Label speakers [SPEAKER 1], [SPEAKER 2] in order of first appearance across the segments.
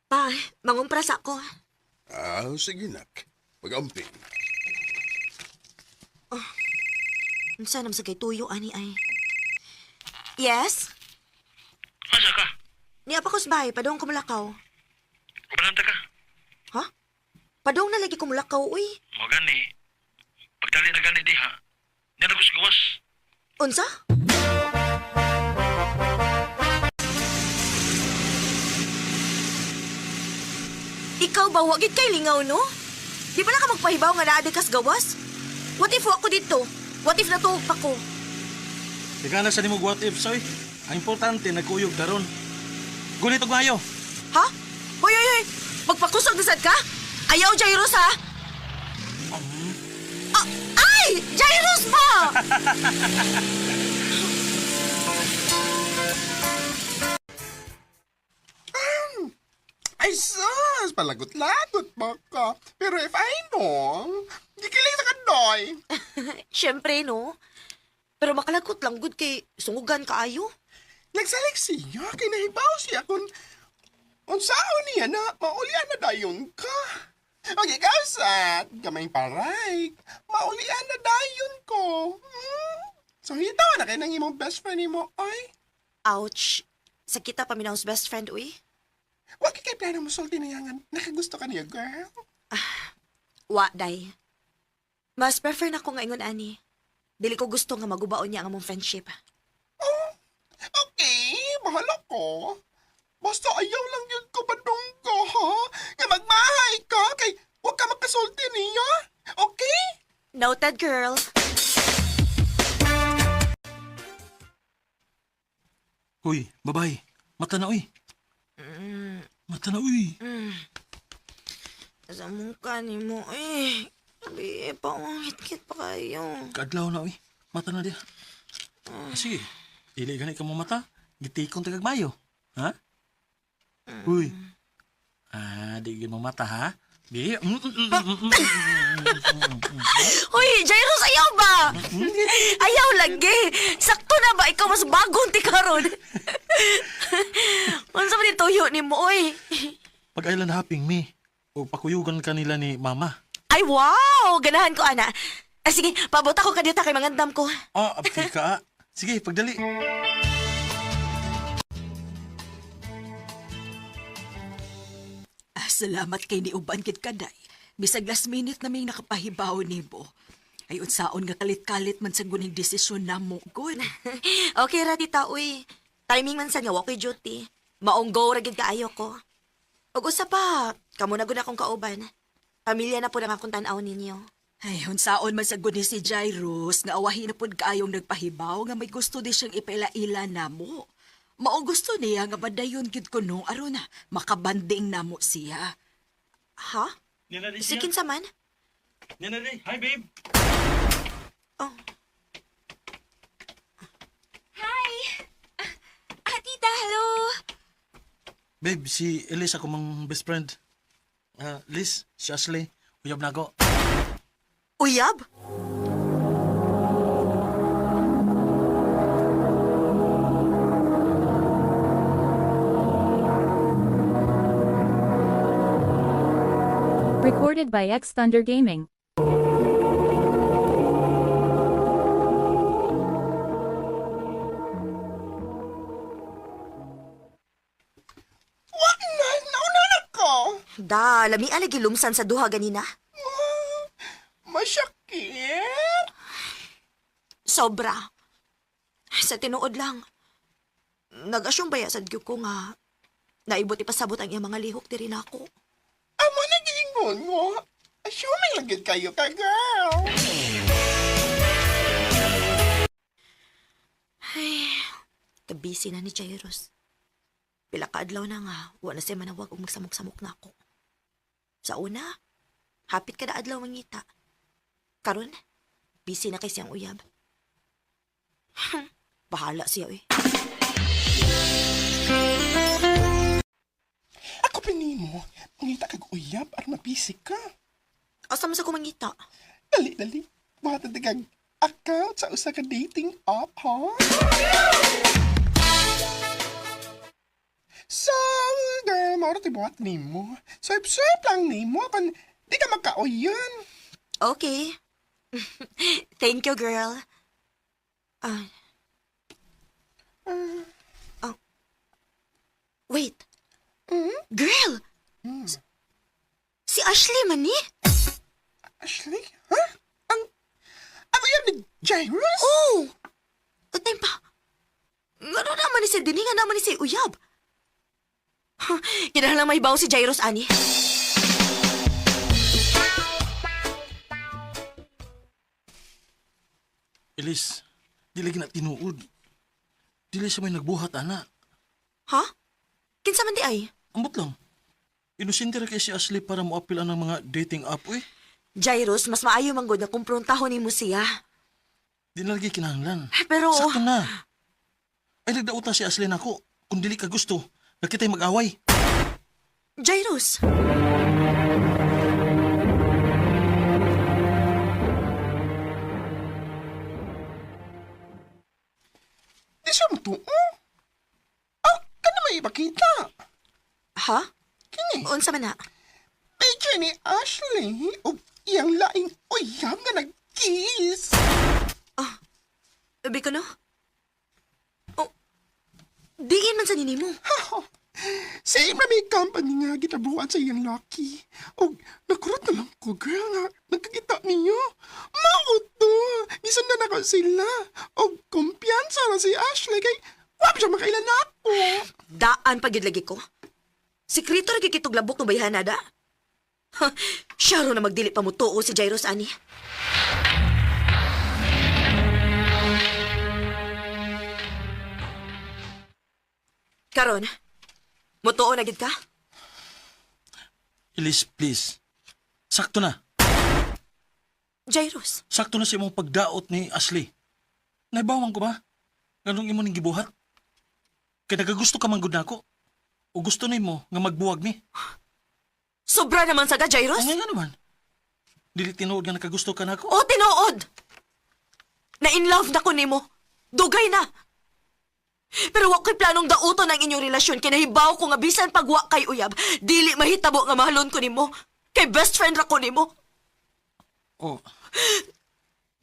[SPEAKER 1] Pa, mangumpras ako.
[SPEAKER 2] Sige nak. Pag-amping.
[SPEAKER 1] Unsa nam sa kay tuyo ani ay. Yes?
[SPEAKER 3] Asa ka?
[SPEAKER 1] Niya pa ko sa bahay, padong kumulakaw.
[SPEAKER 3] Kumalanta ka?
[SPEAKER 1] Ha? Padong na lagi kumulakaw, uy.
[SPEAKER 3] Mo gani. Pagdali na gani diha. Yan ako gawas.
[SPEAKER 1] Unsa? Ikaw ba, wagit kay lingaw, no? Di ba na ka magpahibaw nga naadi kas gawas? What if ako dito? What if natuog pa ko?
[SPEAKER 4] Ika na sa nimog what if, soy. Ang importante, nagkuyog karon. Gulit og mayo.
[SPEAKER 1] Ha? Hoy, hoy, hoy! Magpakusog na sad ka? Ayaw, Jairus, ha? Ah, ay! Jairus ba?
[SPEAKER 2] Ay sus! Palagot-lagot ba ka? Pero if I know, gikiling sa kandoy.
[SPEAKER 1] Siyempre, no? Pero makalagot lang, good kay sungugan kaayo.
[SPEAKER 2] Nagsalig siya, kay nahibaw siya kung unsaon niya na maulian na dayon ka. Pag ikaw sad, kamay paray, maulian na dayon ko. So hitaw na kayo ng imong best friend mo, ay.
[SPEAKER 1] Ouch. Sakita pa minahos best friend, uy.
[SPEAKER 2] Wag kay plano mo sulti na yangan. Nakagusto ka niya, girl.
[SPEAKER 1] Wa, day. Mas prefer na ko nga ingon, ani. Dili ko gusto nga magubaon niya ang among friendship.
[SPEAKER 2] Oh, okay, bahala ko. Basta ayaw lang yun ko padung ko, ha? Nga magmahay ka, kay huwag ka makasulti niya. Okay?
[SPEAKER 1] Noted, girl.
[SPEAKER 4] Uy, babay. Mata na, uy. Mata na, uy.
[SPEAKER 1] Sa mukha ni mo, eh. Sabi, hit-hit pa kayo.
[SPEAKER 4] Kaadlaw na, uy. Mata na dia. Sige. Dili gani ka mo mata. Gitikon tagag mayo. Ha? Uy. Di gid mo mata, ha? Di.
[SPEAKER 1] Hoy, Jairus, ayaw ba? Ayaw lagi. Sakto na ba? Ikaw mas bagong tikaron. Unsa man tuyo ni mo, oy?
[SPEAKER 4] Pag island hopping, me. O pakuyugan kanila ni mama.
[SPEAKER 1] Ay, wow! Ganahan ko, ana. Sige, pabuta ko kadita kay mangandam ko.
[SPEAKER 4] Apti ka. Sige, pagdali.
[SPEAKER 5] Salamat kay ni Uban kid kaday. Bisag last minute naming nakapahibaw nimo. Ay unsaon nga kalit-kalit man sa guning desisyon namo, good.
[SPEAKER 1] Okay ra dita, uy. Timing man sa nga wa ko'y duty. Maong go ra gid kaayo ko. Ug usa pa, kamo na gud akong kauban. Pamilya na po ang akong tan-aw ninyo.
[SPEAKER 5] Ay unsaon man sa guni si Jairus nga awahi na pud kaayong nagpahibaw nga may gusto di siyang ipaila-ila namo. Mao gusto niya nga badayon gid kuno aron na makabanding namo siya.
[SPEAKER 1] Ha?
[SPEAKER 4] Yan na
[SPEAKER 1] Sige sa man?
[SPEAKER 4] Yan na rin. Hi, babe.
[SPEAKER 1] Oh.
[SPEAKER 6] Hi! Tita, hello!
[SPEAKER 4] Babe, si Elise ako mang best friend. Liz, si Ashley. Uyab na ako.
[SPEAKER 1] Uyab?
[SPEAKER 7] Recorded by X Thunder Gaming.
[SPEAKER 2] Wag na, nauna na ko.
[SPEAKER 1] Da, lami alagi lumsan sa duha ganina.
[SPEAKER 2] Masyakit.
[SPEAKER 1] Sobra. Sa tinuod lang. Nag-asyong baya sa ko nga naibot ipasabot ang iyang mga lihok diri nako.
[SPEAKER 2] Amo na giingon mo. Assuming lang gid kayo ka, girl.
[SPEAKER 1] Ay, kabisi na ni Jairus. Pila ka adlaw na nga, wala siya manawag o magsamok-samok na ako. Sa una, hapit ka na adlaw mangita. Karon, busy na kay siyang uyab. Bahala siya, eh.
[SPEAKER 2] Ako pinimo, mangita kag uyab aron mabisi ka.
[SPEAKER 1] Asa man sa kumangita?
[SPEAKER 2] Dali, dali. Buhatan kag account sa usa ka dating app, ha? So, girl, mauro tibuhat ni mo. Swipe lang ni mo. Kan, di ka magkauyan.
[SPEAKER 1] Okay. Thank you, girl. Wait. Girl! Si Ashley man ni?
[SPEAKER 2] Ashley? Ha? Ang yan ni Jairus?
[SPEAKER 1] Oh! Utay pa. Ngano naman ni si Dini, nga naman ni si Uyab. Kinahanglan may baw si Jairus, ani.
[SPEAKER 4] Ilis, di lagi na tinuod. Dili siya may nagbuhat, ana.
[SPEAKER 1] Ha? Kinsa man di ay?
[SPEAKER 4] Ambot lang. Inusinti ra kay si Ashley para mo-appeal ang mga dating app, eh.
[SPEAKER 1] Jairus, mas maayo man gud na kumprontahon nimo siya.
[SPEAKER 4] Di na lagi kinahanglan.
[SPEAKER 1] Pero...
[SPEAKER 4] Sakto na. Ay, nagdauta si Ashley nako. Kung dili ka gusto, nakita'y mag-away.
[SPEAKER 1] Jairus!
[SPEAKER 2] Di siya matuo. Ka na may ipakita.
[SPEAKER 1] Ha?
[SPEAKER 2] Kini,
[SPEAKER 1] Unsa man na?
[SPEAKER 2] picture ni Ashley o iyang laing uyab nga nag-kiss.
[SPEAKER 1] Sabi ko no? Oh, diin man sa ninimo.
[SPEAKER 2] Same na may company nga gitabuhat sa iyang lucky. O, nakurot na lang ko, girl, nga nagkakita niyo. Maot to. Gisundan ako sila. O, kumpiyansa na si Ashley kay wap siya makailan ako.
[SPEAKER 1] Daan pa gyud lagi ko. Sikreto ra gikitog labok no bayhana da. Siya ro na magdili pa mo tuo si Jairus ani. Karon, mutuo na gid ka?
[SPEAKER 4] Ilis, please. Sakto na.
[SPEAKER 1] Jairus,
[SPEAKER 4] Sakto na si imong pagdaot ni Ashley. Naibawang ko ba? Ganong imo ning gibuhat? Kaya nagagusto ka man gud nako. O gusto nimo nga magbuwag ni?
[SPEAKER 1] sobra naman sa ka, Jairus.
[SPEAKER 4] O nga naman. Dili tinuod nga nakagusto ka nako.
[SPEAKER 1] O tinuod. Na in love na ko nimo. Dugay na. Pero wa ko'y planong dauton ang inyong relasyon. Kinahibaw ko nga bisan pagwa kay Uyab, dili mahitabo nga mahalon ko nimo. Kay best friend ra ko nimo.
[SPEAKER 4] Oh,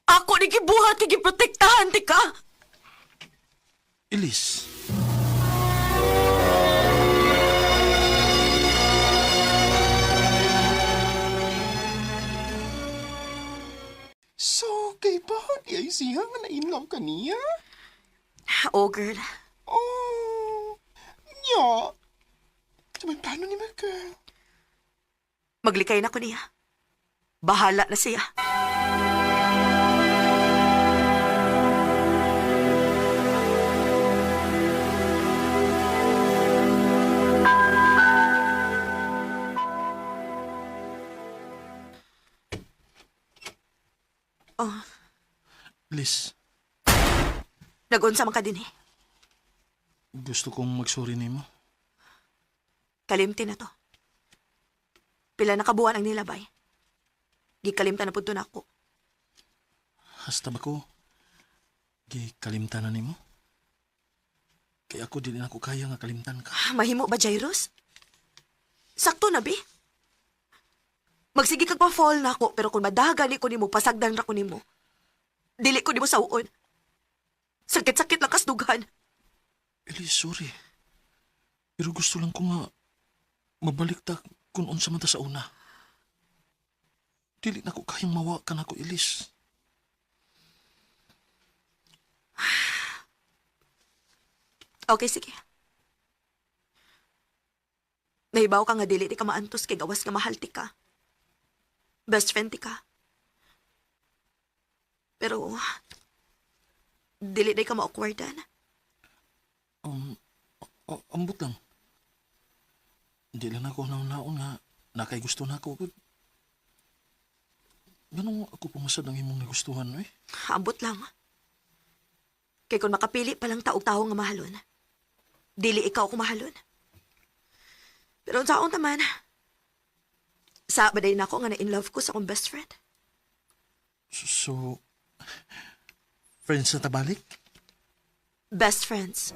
[SPEAKER 1] Ako ni gibuhat kay giprotektahan ti ka.
[SPEAKER 4] Ilis.
[SPEAKER 2] So, kay ba di ay siya nga na-inlaw ka niya?
[SPEAKER 1] Oh, girl.
[SPEAKER 2] Oh, nya. Ito may plano ni mo, girl.
[SPEAKER 1] Maglikay na ko niya. Bahala na siya. Oh,
[SPEAKER 4] Ilis,
[SPEAKER 1] nagunsa man ka din eh.
[SPEAKER 4] gusto kong magsorry nimo.
[SPEAKER 1] Kalimti na to. Pila na kabuan ang nilabay. Gikalimta na punto na ako.
[SPEAKER 4] Hasta ba ko? Gikalimtan na nimo? Kaya ako dili na ko kaya nga kalimtan ka.
[SPEAKER 1] Mahimo ba, Jairus? Sakto na, bi. Magsige kag pa-fall na ako, pero kung madagani ko nimo, pasagdan ra ko nimo. Dili ko nimo sawon. Sakit-sakit lang kas dughan.
[SPEAKER 4] Ilis, sorry. Pero gusto lang ko nga mabalik ta kung unsa man ta sa una. Dili na ko kayang mawakan ako, Ilis.
[SPEAKER 1] Okay, sige. Nahibaw ka nga dili di ka maantos kay gawas nga mahal ti ka. Best friend ti ka. Pero, dili di ka ma-awkwardan.
[SPEAKER 4] Ambot lang. Hindi lang ako naon nga nakay gusto na ako. Ganun ako pumasad ang imong nagustuhan, eh.
[SPEAKER 1] Ambot lang. Kay kung makapili palang taog-tao nga mahalon, dili ikaw ko mahalon. Pero saon taman, sa baday na ako nga na in love ko sa akong best friend.
[SPEAKER 4] So, friends na tabalik?
[SPEAKER 1] Best friends.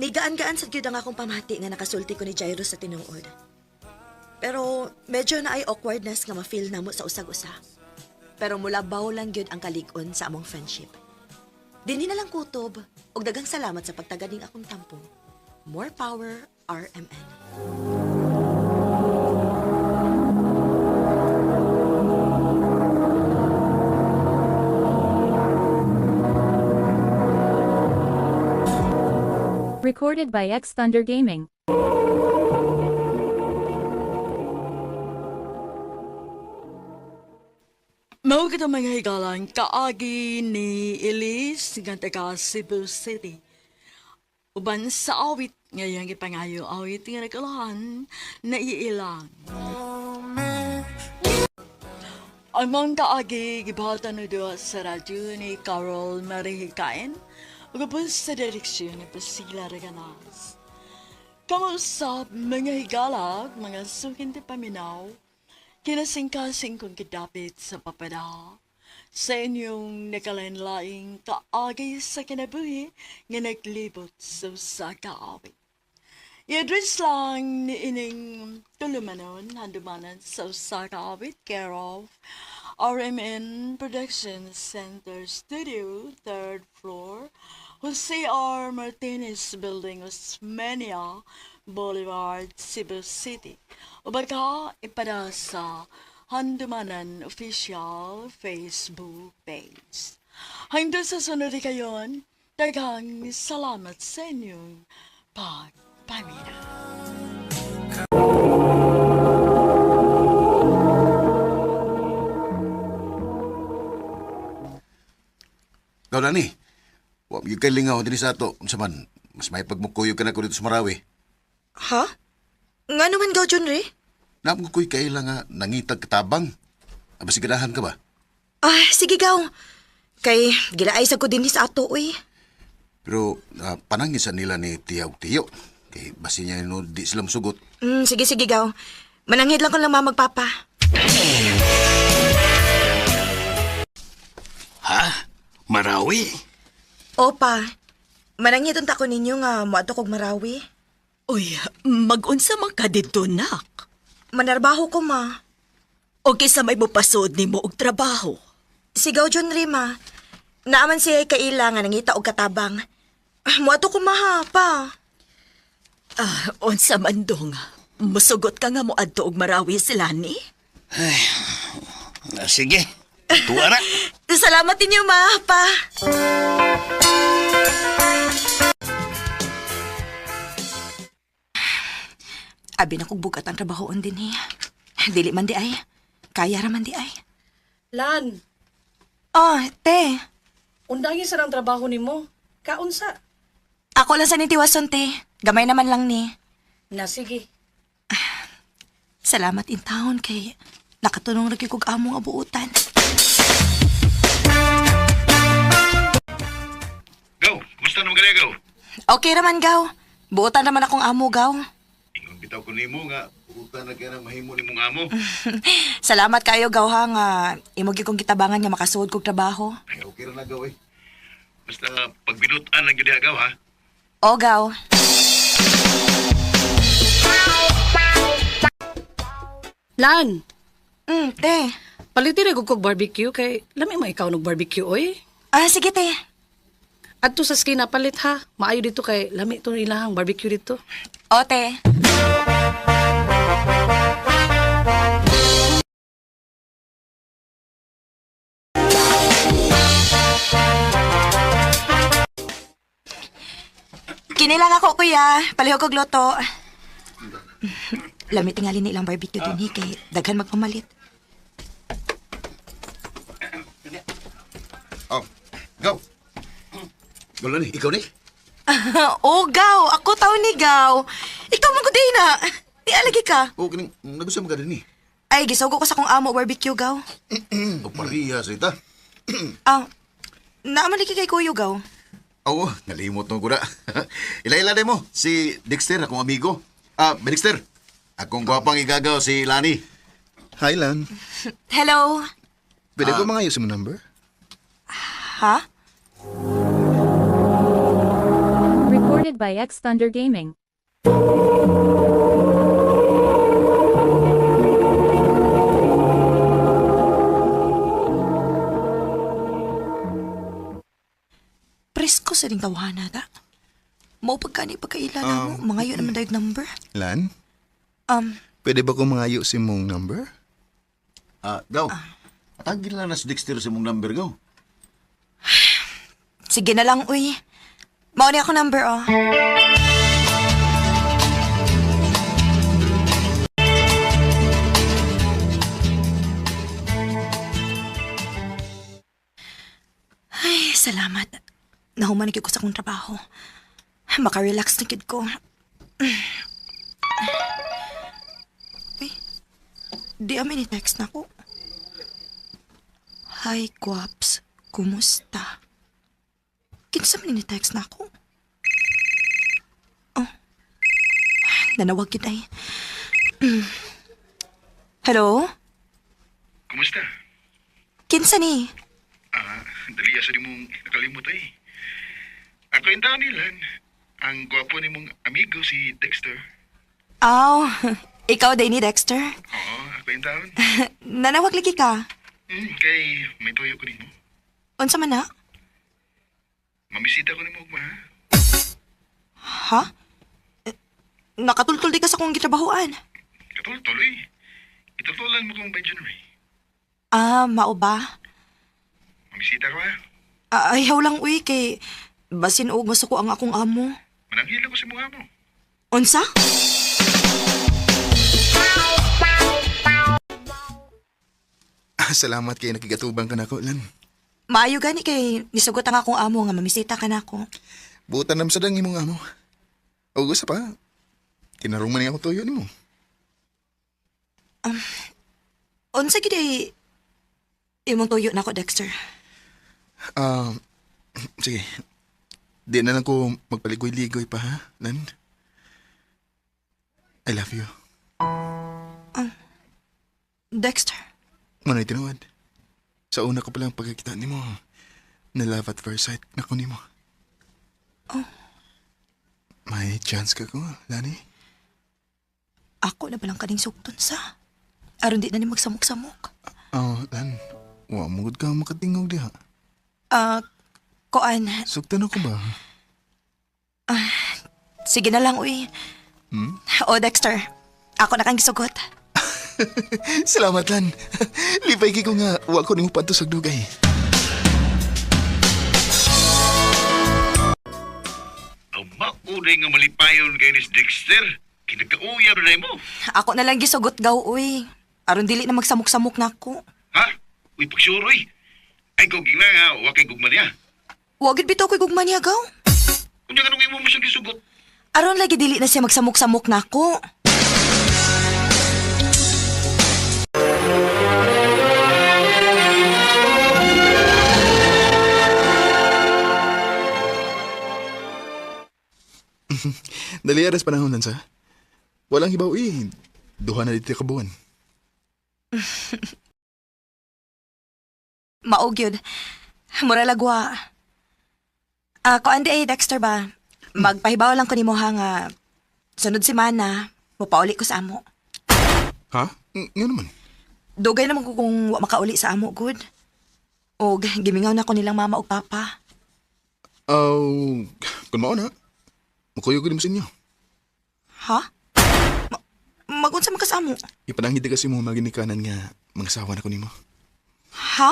[SPEAKER 1] Nigaan-gaan sa gyud ang akong pamati nga nakasulti ko ni Jairo sa tinuod. Pero medyo na ay awkwardness nga ma-feel namo sa usag-usa. Pero mulabaw lang gyud ang kalig-on sa among friendship. Dinhi na lang kutob ug daghang salamat sa pagtagad ning akong tampo. More power, RMN.
[SPEAKER 7] Recorded by X Thunder Gaming.
[SPEAKER 5] Mao kita mga higalan, kaagi ni Elise nga taga Cebu City. Uban sa awit, ngayang ipangayo awit nga nagkalahan na iilang. Ang mga kaagi, gibahatan na doon sa radyo ni Carol Marihikain, ugapos sa direksyon ni Priscilla Reganas. Kamusap mga higalag, mga sukin ti paminaw, kinasingkasing kong kidapit sa papada sa inyong nakalanlaing kaagay sa kinabuhi nga naglibot sa kaawit. I-address lang ni ining tulumanon handumanan sa kaawit care of RMN Production Center Studio, 3rd floor, Jose R. Martinez Building, Osmeña Boulevard, Cebu City. O baka ipada sa Handumanan Official Facebook page. Hanggang sa sunod kayon, daghang salamat sa inyong pagpamina.
[SPEAKER 8] Ikaw na ni. Huwag yung kay lingaw din sa ato. Unsa man, mas may pagmukuyo ka na ko dito sa Marawi.
[SPEAKER 1] Ha? Nga naman gaw, John Ray?
[SPEAKER 8] Namukuy kaila nga nangitag katabang. Abasigadahan ka ba?
[SPEAKER 1] Ah, sige gaw. Kay gilaay sa ko din sa ato, uy.
[SPEAKER 8] Pero panangisan nila ni Tiyaw-Tiyo. Kay basi niya no, di sila masugot.
[SPEAKER 1] Sige gaw. Mananghid lang ko lang magpapa.
[SPEAKER 3] Ha? Marawi?
[SPEAKER 1] Opa, mananghid unta ko ninyo nga moadto kog Marawi.
[SPEAKER 5] Uy, mag-unsa man ka dito, nak?
[SPEAKER 1] Manarbaho ko, ma.
[SPEAKER 5] O kisa may mupasod ni mo og trabaho.
[SPEAKER 1] Sigaw, John Ray, ma. Naaman siya kailangan nangita og katabang. Moadto ko, ma, pa.
[SPEAKER 5] Unsa man dong, musugot ka nga mo adto og Marawi sila ni?
[SPEAKER 3] Sige, tuwa na.
[SPEAKER 1] Salamat ninyo, ma, pa. Abi na kog bugat ang trabahoon din eh. Dili man di ay. Kaya raman di ay.
[SPEAKER 9] Lan,
[SPEAKER 1] Oh, te.
[SPEAKER 9] undangin sa ng trabaho nimo. Kaunsa?
[SPEAKER 1] Ako lang sa nitiwason, te. Gamay naman lang ni.
[SPEAKER 9] Na sige.
[SPEAKER 1] Salamat in taon kay nakatunong lagi kog among abuutan.
[SPEAKER 3] Gaw, gusto naman ka gaw?
[SPEAKER 1] Okay raman, gaw. Buutan naman akong amo, gaw.
[SPEAKER 3] Ingon bitaw ko nimo nga, utan na kaya mahimo nimong amo.
[SPEAKER 1] Salamat kayo, gaw, ha, nga imugi kong kitabangan nga makasuod kog trabaho.
[SPEAKER 3] Ay, okay ra na gaw eh. Basta pagbinutan lang gyud gaw ha.
[SPEAKER 1] O, gaw.
[SPEAKER 9] Lan,
[SPEAKER 1] Te.
[SPEAKER 9] palitin na kog barbecue kay lami mo ikaw ng barbecue oy.
[SPEAKER 1] Ah, sige, te.
[SPEAKER 9] Adto sa skina palit ha. Maayo dito kay lami to ilahang barbecue dito.
[SPEAKER 1] O, te. Kinilang ako, kuya. Palihog kog loto. Lami tingali nilang barbecue din, kay daghan magpamalit.
[SPEAKER 8] Oh, go. Wala ni, ikaw ni.
[SPEAKER 1] Oh, gaw. Ako tao ni gaw. Ikaw maguday na. Di alagi ka.
[SPEAKER 8] O, kining, nagusam ka din ni.
[SPEAKER 1] Ay, gisugo ko sa kong amo barbecue, gaw.
[SPEAKER 8] O, pariya sa ita.
[SPEAKER 1] Ah, naamaliki kay kuyo, gaw.
[SPEAKER 8] Oo, nalimot mo ko na. Ila-ila din mo, si Dexter, akong amigo. Dexter, akong gwapang igagaw si Lani.
[SPEAKER 10] Hi, Lan.
[SPEAKER 1] Hello.
[SPEAKER 10] Pwede ko mangayos mo number?
[SPEAKER 1] Ha?
[SPEAKER 7] Recorded Recorded by X Thunder Gaming.
[SPEAKER 1] Presko sa ding tawanan da. Mao pagkani pagkailan mo, mga yun naman dahil number.
[SPEAKER 10] Lan,
[SPEAKER 1] Um,
[SPEAKER 10] pwede ba ko mangayo si mong number?
[SPEAKER 8] Gaw. Patagil na si Dexter sa mong number, gaw.
[SPEAKER 1] sige na lang, uy. Mao ni ako number, oh. Ay, salamat. Nahuman na gyud ko sa akong trabaho. Maka-relax na gyud ko. Uy, di amin i-text na ko. Hi, Guaps. Kumusta? Kinsa man ni-text na ako? Oh. Nanawag yun ay. Hello?
[SPEAKER 3] Kumusta?
[SPEAKER 1] Kinsa ni?
[SPEAKER 3] Dali asa ni mong nakalimot ay. Ako yung tao nilan. Ang gwapo ni mong amigo si Dexter.
[SPEAKER 1] Aw, ikaw day ni Dexter.
[SPEAKER 3] Oo, ako yung taon.
[SPEAKER 1] Nanawag lagi ka.
[SPEAKER 3] Kay may tuyo ko ni mo.
[SPEAKER 1] Unsa man na?
[SPEAKER 3] Mamisita ko ni mo, ma.
[SPEAKER 1] Ha? Nakatultul di ka sa kong gitrabahoan.
[SPEAKER 3] Katultuloy. Itutulan mo kong by January.
[SPEAKER 1] Mao ba?
[SPEAKER 3] Mamisita ka ba?
[SPEAKER 1] Ayaw lang uy kay basin og masuko ang akong amo.
[SPEAKER 3] Mananghila ko si mukha mo.
[SPEAKER 1] Unsa?
[SPEAKER 10] Salamat kay nakigatubang ka na ko, Lan.
[SPEAKER 1] Maayo gani kay nisugot ang akong amo nga mamisita ka nako.
[SPEAKER 10] Butan nam sadang imong amo. O gusto pa, kinarong man ako tuyo ni mo.
[SPEAKER 1] Unsa gid ay imong tuyo nako Dexter?
[SPEAKER 10] Sige. Di na lang ko magpaligoy-ligoy pa, ha, Lan? I love you.
[SPEAKER 1] Dexter.
[SPEAKER 10] Mano'y tinuod. Sa una ko palang pagkakita ni mo, na love at first sight na ko ni mo.
[SPEAKER 1] Oh.
[SPEAKER 10] May chance ka ko, Lani?
[SPEAKER 1] Ako na balang kaning sukton sa. Aron di na ni magsamok-samok.
[SPEAKER 10] Lan, mugod ka makatingog diha.
[SPEAKER 1] Koan.
[SPEAKER 10] Suktan ako ba?
[SPEAKER 1] Sige na lang, uy. O, Dexter. Ako na kang gisugot.
[SPEAKER 10] Salamat, Lan. Lipay ko nga, wa ko ni mo padto sa dugay.
[SPEAKER 3] Ang maunay nga malipayon kay ni Dexter. Kinagkauyab na mo.
[SPEAKER 1] Ako na lang gisugot gaw, uy. Aron dili na magsamok-samok na ako.
[SPEAKER 3] Ha? Uy, pagsuroy. Ay, kung gina nga, wakay gugman niya.
[SPEAKER 1] Wagid bitaw ko'y gugman niya, gaw.
[SPEAKER 3] Kung diyan ka nung imo mo siyang gisugot.
[SPEAKER 1] Aron lagi dili na siya magsamok-samok na ako.
[SPEAKER 10] Dali aras panahon, Lansa. Walang hibaw duha na dito kabuan.
[SPEAKER 1] Maog yun. Mura lagwa. Kuan di ay Dexter ba? Magpahibaw lang ko ni mo ha nga sunod semana, mupauli ko sa amo.
[SPEAKER 10] Ha? Nga naman.
[SPEAKER 1] Dugay naman ko kung wa makauli sa amo, good. O gimingaw na ko nilang mama o papa.
[SPEAKER 10] Kung mao na, makuyo ko din mo sa inyo.
[SPEAKER 1] Ha? Magunsa man ka sa amo?
[SPEAKER 10] Ipanangiti kasi mo maginikanan nga mga sawa na ko nimo.
[SPEAKER 1] Ha?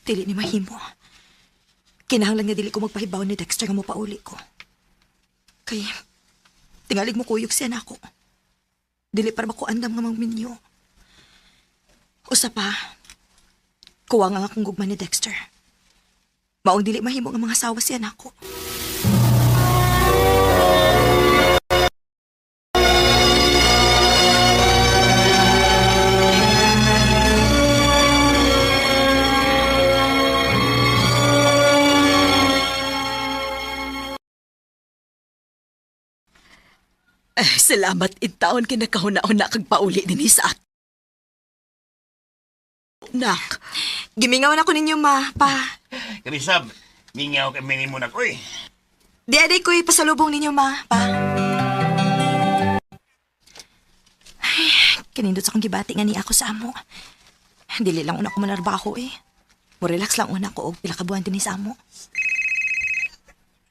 [SPEAKER 1] Dili ni mahimo. Kinahanglan nga dili ko magpahibaw ni Dexter nga mo pauli ko. Kay, tingalig mo kuyog siya na ako. Dili para ba ko andam nga magminyo. Usa pa, kuwa nga akong gugma ni Dexter. Maong dili mahimo nga mga asawa siya na ako.
[SPEAKER 5] Salamat itaon kinakahuna-una kag pauli din sa akin. Nak,
[SPEAKER 1] Gimingaw na ko ninyo, ma, pa.
[SPEAKER 11] Kanisab, mingaw kami ni mo na ko eh.
[SPEAKER 1] Di aday ko'y pasalubong ninyo, ma, pa. Ay, kanindot sa akong gibati nga ni ako sa amo. Dili lang una ko manarbaho eh. Mo relax lang una ko og pila ka buwan din sa amo.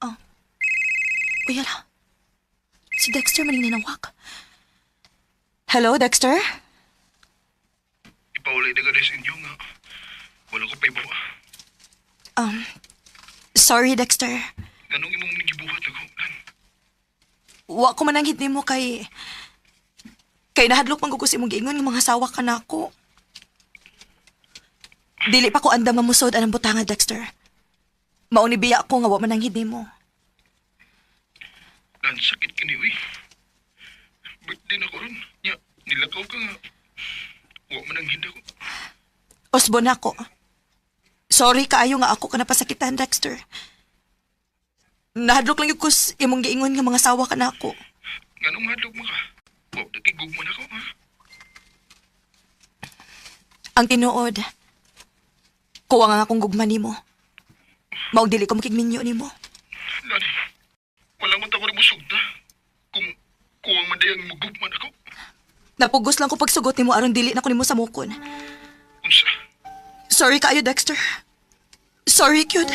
[SPEAKER 1] Oh. Uyala. Si Dexter maning ninawag. Hello, Dexter?
[SPEAKER 3] Ipaulay na ka sa inyo nga. Wala ko pa ibawa.
[SPEAKER 1] Sorry, Dexter.
[SPEAKER 3] Ganong imong nigibuhat ako, Lan?
[SPEAKER 1] Wa ko mananghid nimo kay nahadlok man ko sa imong giingon nga mga sawa ka nako. Dili pa ko andam mamusod anang butanga, Dexter. Mao ni biya ko nga wa mananghid nimo.
[SPEAKER 3] Lan, sakit ka ni, uy. Birthday na ko ron. Nya, nilakaw ka nga. Wa man ang hindi ko.
[SPEAKER 1] Osbon ako. Sorry kaayo nga ako ka napasakitan, Dexter. Nahadlok lang yung kus imong giingon nga mga sawa ka nako.
[SPEAKER 3] Ganong hadlok mo ka? Wa, nakigug mo na ko, ha?
[SPEAKER 1] Ang tinuod, kuwa nga akong gugma nimo. Maog dili ko makigminyo nimo.
[SPEAKER 3] Lan, wala man tako rin mo sugda. Kung kuwang mandayang magugman ako.
[SPEAKER 1] Napugos lang ko pagsugot nimo aron dili na ko nimo samukon.
[SPEAKER 3] Unsa?
[SPEAKER 1] Sorry kaayo, Dexter. Sorry, cute.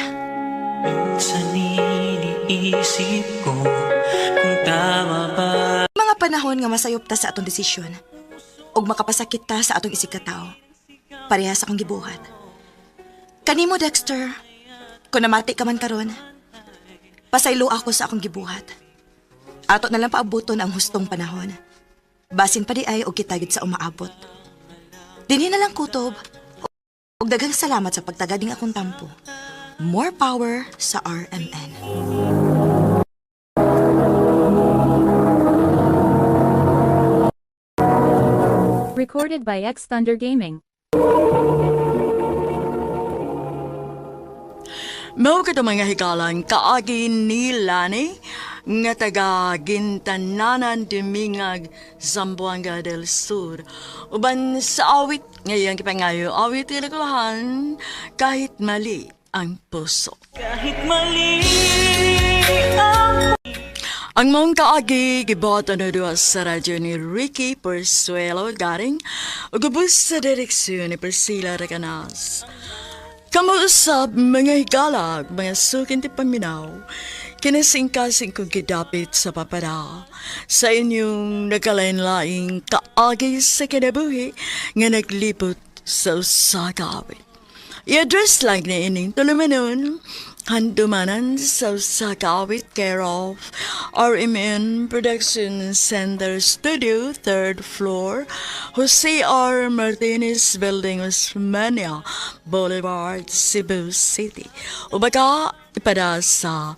[SPEAKER 12] Minsan iniisip ko kung tama ba.
[SPEAKER 1] Mga panahon nga masayop ta sa atong desisyon ug makapasakit ta sa atong isikataw. Parehas akong gibuhat. Kanimo, Dexter, kung namati ka man karon, pasaylo ako sa akong gibuhat. Ato na lang paabuton ang hustong panahon. Basin pa di ay og kitagid sa umaabot. Dinhi na lang kutob. Ug daghang salamat sa pagtagading akong tampo. More power sa RMN.
[SPEAKER 7] Recorded by X Thunder Gaming.
[SPEAKER 5] Mao ka mga hikalang kaagi ni Lani nga taga Gintananan Dumingag, Zamboanga del Sur. Uban sa awit ngayong kipangayo, awit kinakulahan kahit mali ang puso.
[SPEAKER 12] Kahit mali
[SPEAKER 5] Ang mong kaagi giboto na doon sa radyo ni Ricky Persuelo garing ugubos sa direksyon ni Priscilla Recanas. Kamuusap mga higalag, mga sukin ti paminaw, kinasingkasing kong kidapit sa papada sa inyong nagkalain-laing kaagi sa kinabuhi nga naglipot sa usagawit. I-address lang na ining tulumanon, handumanan sa usagawit care of RMN Production Center Studio, 3rd floor, Jose R. Martinez Building, Osmania Boulevard, Cebu City. O baka ipada sa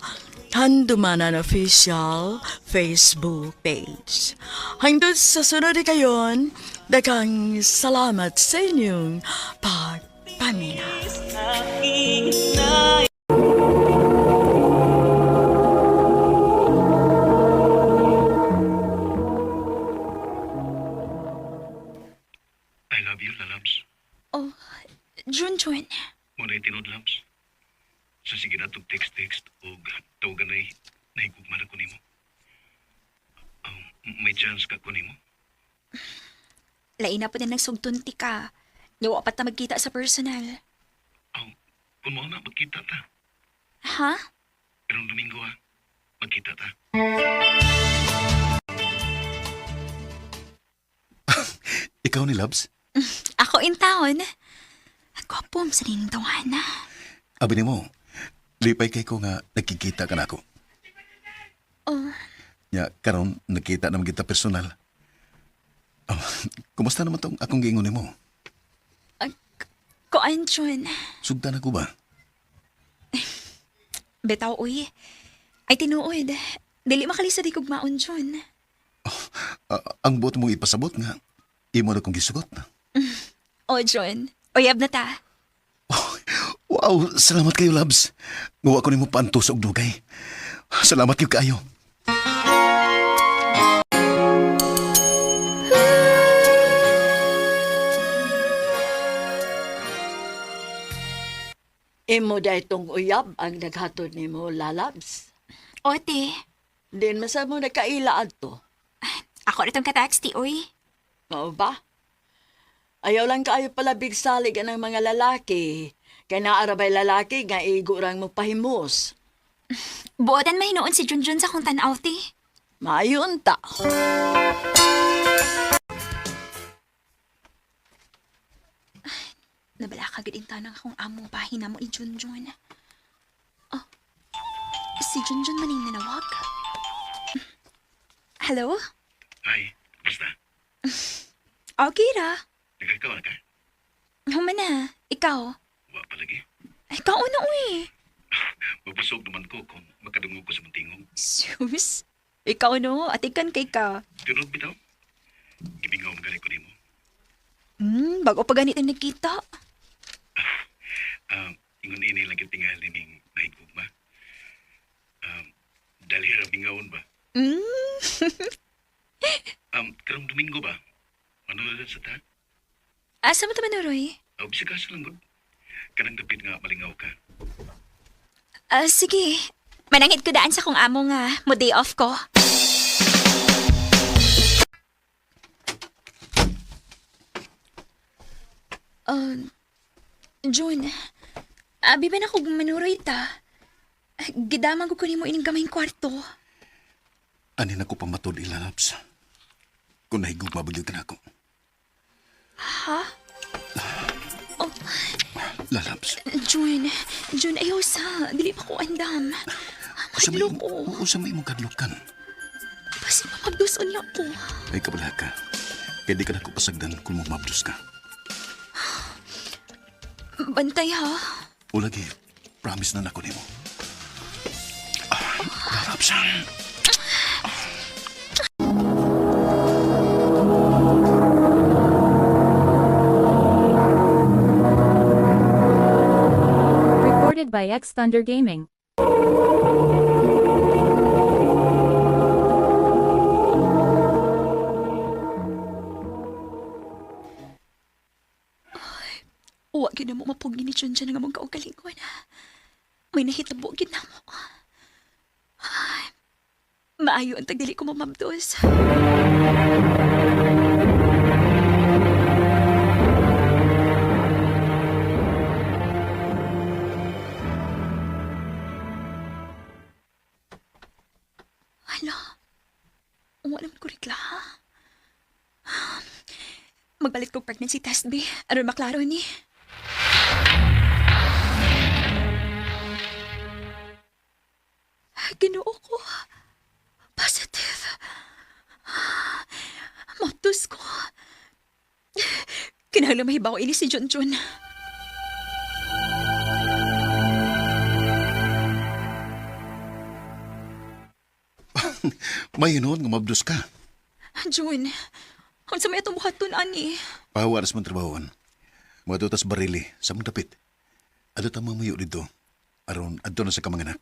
[SPEAKER 5] Handumanan Official Facebook page. Hanggang sa sunod kayon, daghang salamat sa inyong pagpamina.
[SPEAKER 12] aking na
[SPEAKER 3] I love you, Lalabs.
[SPEAKER 6] Oh, Junjun.
[SPEAKER 3] Muna yung tinod, Labs. Sa sige na itong text-text o tawagan ay nahigugman ako nimo. May chance ka ko nimo.
[SPEAKER 6] Lain na po na nagsugtunti ka. Yawa pa ta magkita sa personal.
[SPEAKER 3] Kung mo na, magkita ta.
[SPEAKER 6] Ha?
[SPEAKER 3] Pero Domingo magkita ta.
[SPEAKER 10] Ikaw ni Labs?
[SPEAKER 6] Ako in town. Gwapom sa nining tawana.
[SPEAKER 10] Abi ni mo, lipay kay ko nga nagkikita ka na ako.
[SPEAKER 6] Oh,
[SPEAKER 10] Ya, karon nakita naman kita personal. Oh, kumusta naman tong akong giingon nimo?
[SPEAKER 6] kuan, Jun.
[SPEAKER 10] Sugdan ako ba?
[SPEAKER 6] Betaw, uy. Ay, tinuod. Dili makalisa di kugmaon, Jun.
[SPEAKER 10] Ang buot mong ipasabot nga, imo na kong gisugot na.
[SPEAKER 6] O, Jun. Uyab na ta.
[SPEAKER 10] Wow, salamat kayo, Labs. Ngawa ko nimo paantos og dugay. Salamat kayo kaayo.
[SPEAKER 5] Imo dahi tong uyab ang naghatod ni mo, lalabs.
[SPEAKER 6] Ote,
[SPEAKER 5] Din masa mo nakailaan to.
[SPEAKER 6] ako rin tong ka-text, oy.
[SPEAKER 5] Mao ba? Ayaw lang kaayo pala bigsalig ng mga lalaki. Kaya naarabay lalaki nga igurang mo pahimos.
[SPEAKER 6] Buotan mahinoon si Junjun sa kong tanaw, te.
[SPEAKER 5] Mayon ta.
[SPEAKER 6] Nabala ka gid tanang akong amo bahina mo ni Junjun. Oh, si Junjun maning nanawag. Hello?
[SPEAKER 3] Ay, basta.
[SPEAKER 6] Okay ra.
[SPEAKER 3] Nagkakawa ka?
[SPEAKER 6] Human na, ikaw.
[SPEAKER 3] Wa pa lagi.
[SPEAKER 6] Ikaw na, uy.
[SPEAKER 3] Mapasog naman ko kung makadungog ko sa muntingog.
[SPEAKER 6] Sus, ikaw no, atikan kay ka.
[SPEAKER 3] Tunod bitaw. Gibingaw magaling ko nimo.
[SPEAKER 6] Bago pa ganit ang nagkita.
[SPEAKER 3] Ingon ini lang yung tingali ning mahigugma. Dali ra bingawon ba? Karong Domingo ba? Manood sa ta?
[SPEAKER 6] Asa mo taman, Roy?
[SPEAKER 3] Bisa ka sa langgod. Kanang dapit nga malingaw ka.
[SPEAKER 6] Sige. Manangit ko daan sa kong amo nga mo day off ko. June, abi ba na kong manuroy ta? Gidaman ko kunin mo ining gamayng kwarto.
[SPEAKER 8] Ani na ko pamatod ilalabs. Kung nahigog mabagyod ka na ako.
[SPEAKER 6] Ha?
[SPEAKER 8] Lalabs.
[SPEAKER 6] June, ayaw sa. Dili pa ko andam. Makadlo ko.
[SPEAKER 8] Usa may imong kadlukan.
[SPEAKER 6] Basi mapagduson niya ko.
[SPEAKER 8] Ay kabala ka. Kaya di ka na ko pasagdan kung mabdos ka.
[SPEAKER 6] Bantay ha.
[SPEAKER 8] O lagi, promise na nako nimo. Lalabs.
[SPEAKER 7] Recorded by X Thunder Gaming.
[SPEAKER 6] Huwag na mo mapugi ni Junjun nga mong kaugalingon. May nahitabo gid na mo. Ay, maayo ang tagdili ko mamabdos. Hala, wala naman ko rikla, ha? Magbalik ko pregnancy test, B. Aron maklaro ni. Ginoo ko. Positive. Maptos ko. Kinahanglan mahibaw ini si Junjun.
[SPEAKER 8] Mayunon nga mabdos ka.
[SPEAKER 6] Jun, kung sa may itong buhaton, ani.
[SPEAKER 8] Pahawaras mong trabahoan. Mga tas barili sa mong dapit. Ano tamang mayo dito? Aron, adto na sa kamanganak.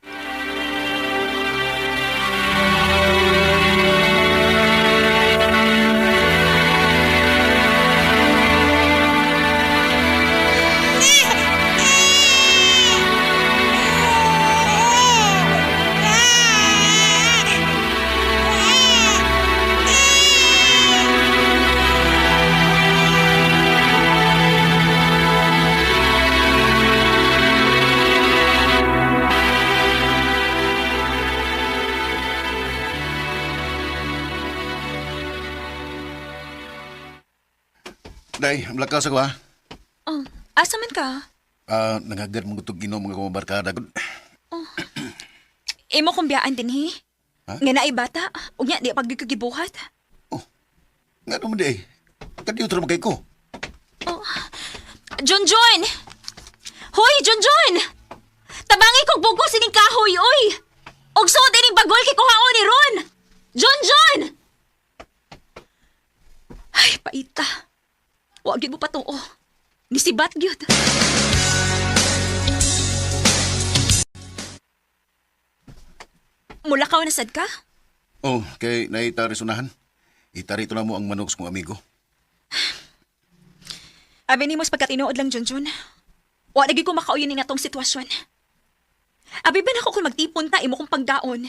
[SPEAKER 8] Day, malakas ako ha.
[SPEAKER 6] Oh, asa man ka?
[SPEAKER 8] Nangagad mong gutog gino mga kumabarkada.
[SPEAKER 6] Imo kong biyaan din, hi?
[SPEAKER 8] Ha?
[SPEAKER 6] Nga naay bata, o nga di pagkikibuhat.
[SPEAKER 8] Nga naman di. Kadiyo tara magkay ko.
[SPEAKER 6] Junjun! Hoy, Junjun! Tabangi kong bugos ining kahoy, oy! Og suot ining bagol kay kuhaon ni Ron! Junjun! Ay, paita. Huwag yun mo patuo. Nisibat gyud. Mula ka na sad ka?
[SPEAKER 8] Oh, kay naitari sunahan. Itari ito na mo ang manogs kong amigo.
[SPEAKER 6] Abi ni mos pagkatinood lang, Junjun. Wa lagi ko makauyon nga tong sitwasyon. Abi ba na ako kung magtipon ta, imo kong pagdaon.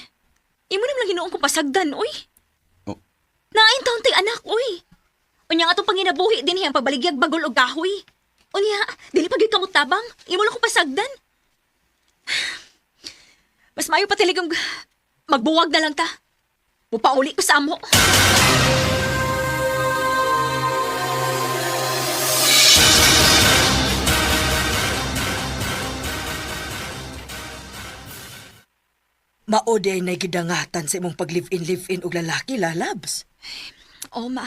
[SPEAKER 6] Imo nam lang hinuon kong pasagdan, oy.
[SPEAKER 10] Oh.
[SPEAKER 6] Nain taon tay anak, oy. Unya nga itong panginabuhi din hiyang pabaligyag bagol o gahoy. Unya, dili pa gyud kamot tabang. Imo lang kong pasagdan. Mas maayo pa talagang magbuwag na lang ta. Mupauli ko sa amo.
[SPEAKER 1] Maode ay nagidangatan sa imong pag-live-in og lalaki, lalabs.
[SPEAKER 6] Oh, ma.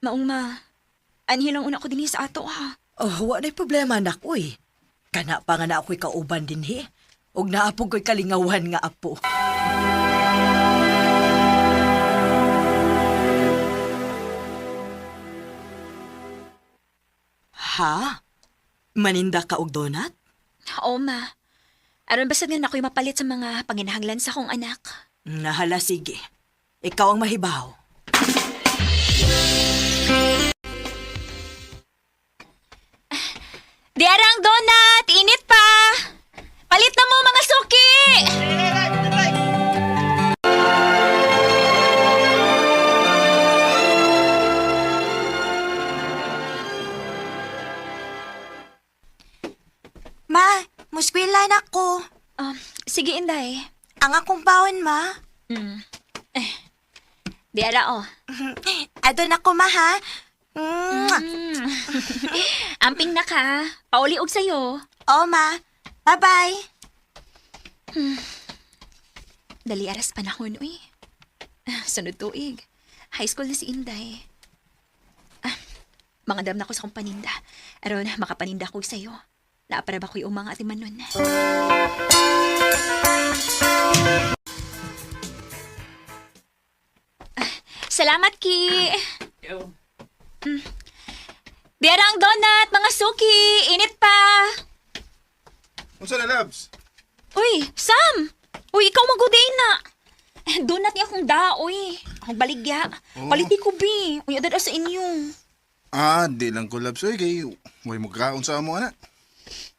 [SPEAKER 6] Maong ma. Anhi lang una ko din sa ato, ha.
[SPEAKER 1] Oh, wa na'y problema, anak, uy. Kana pa nga na ako'y kauban din, he. Og naapog ko'y kalingawan nga apo. Ha? Maninda ka og donut?
[SPEAKER 6] Oo, ma. Aron basta nga na ako'y mapalit sa mga panginahanglan sa akong anak.
[SPEAKER 1] Nahala, sige. Ikaw ang mahibaw.
[SPEAKER 6] Diarang donut! Init pa! Palit na mo mga suki!
[SPEAKER 1] Ma, muskwila na ko.
[SPEAKER 6] Sige, Inday.
[SPEAKER 1] Ang akong bawon, ma.
[SPEAKER 6] Diara, oh.
[SPEAKER 1] Adon ako, ma, ha?
[SPEAKER 6] Amping na ka. Pauli og sa'yo.
[SPEAKER 1] Oo, ma. Bye-bye.
[SPEAKER 6] Dali aras panahon, uy. Sunod tuig. High school na si Inday. Mga dam na ko sa kong paninda. Aron, makapaninda ko sa'yo. Naapara ba ko'y umang atiman nun? Salamat, Ki. Diarang donut, mga suki. Init pa.
[SPEAKER 10] Unsa na, Labs?
[SPEAKER 6] Uy, Sam! Uy, ikaw maguday na. Donut niya akong daoy. Akong baligya. Paliti ko, bi. Uy, adad sa inyo.
[SPEAKER 10] Di lang ko, Labs. Oy, kay way mo kaon sa amo, anak.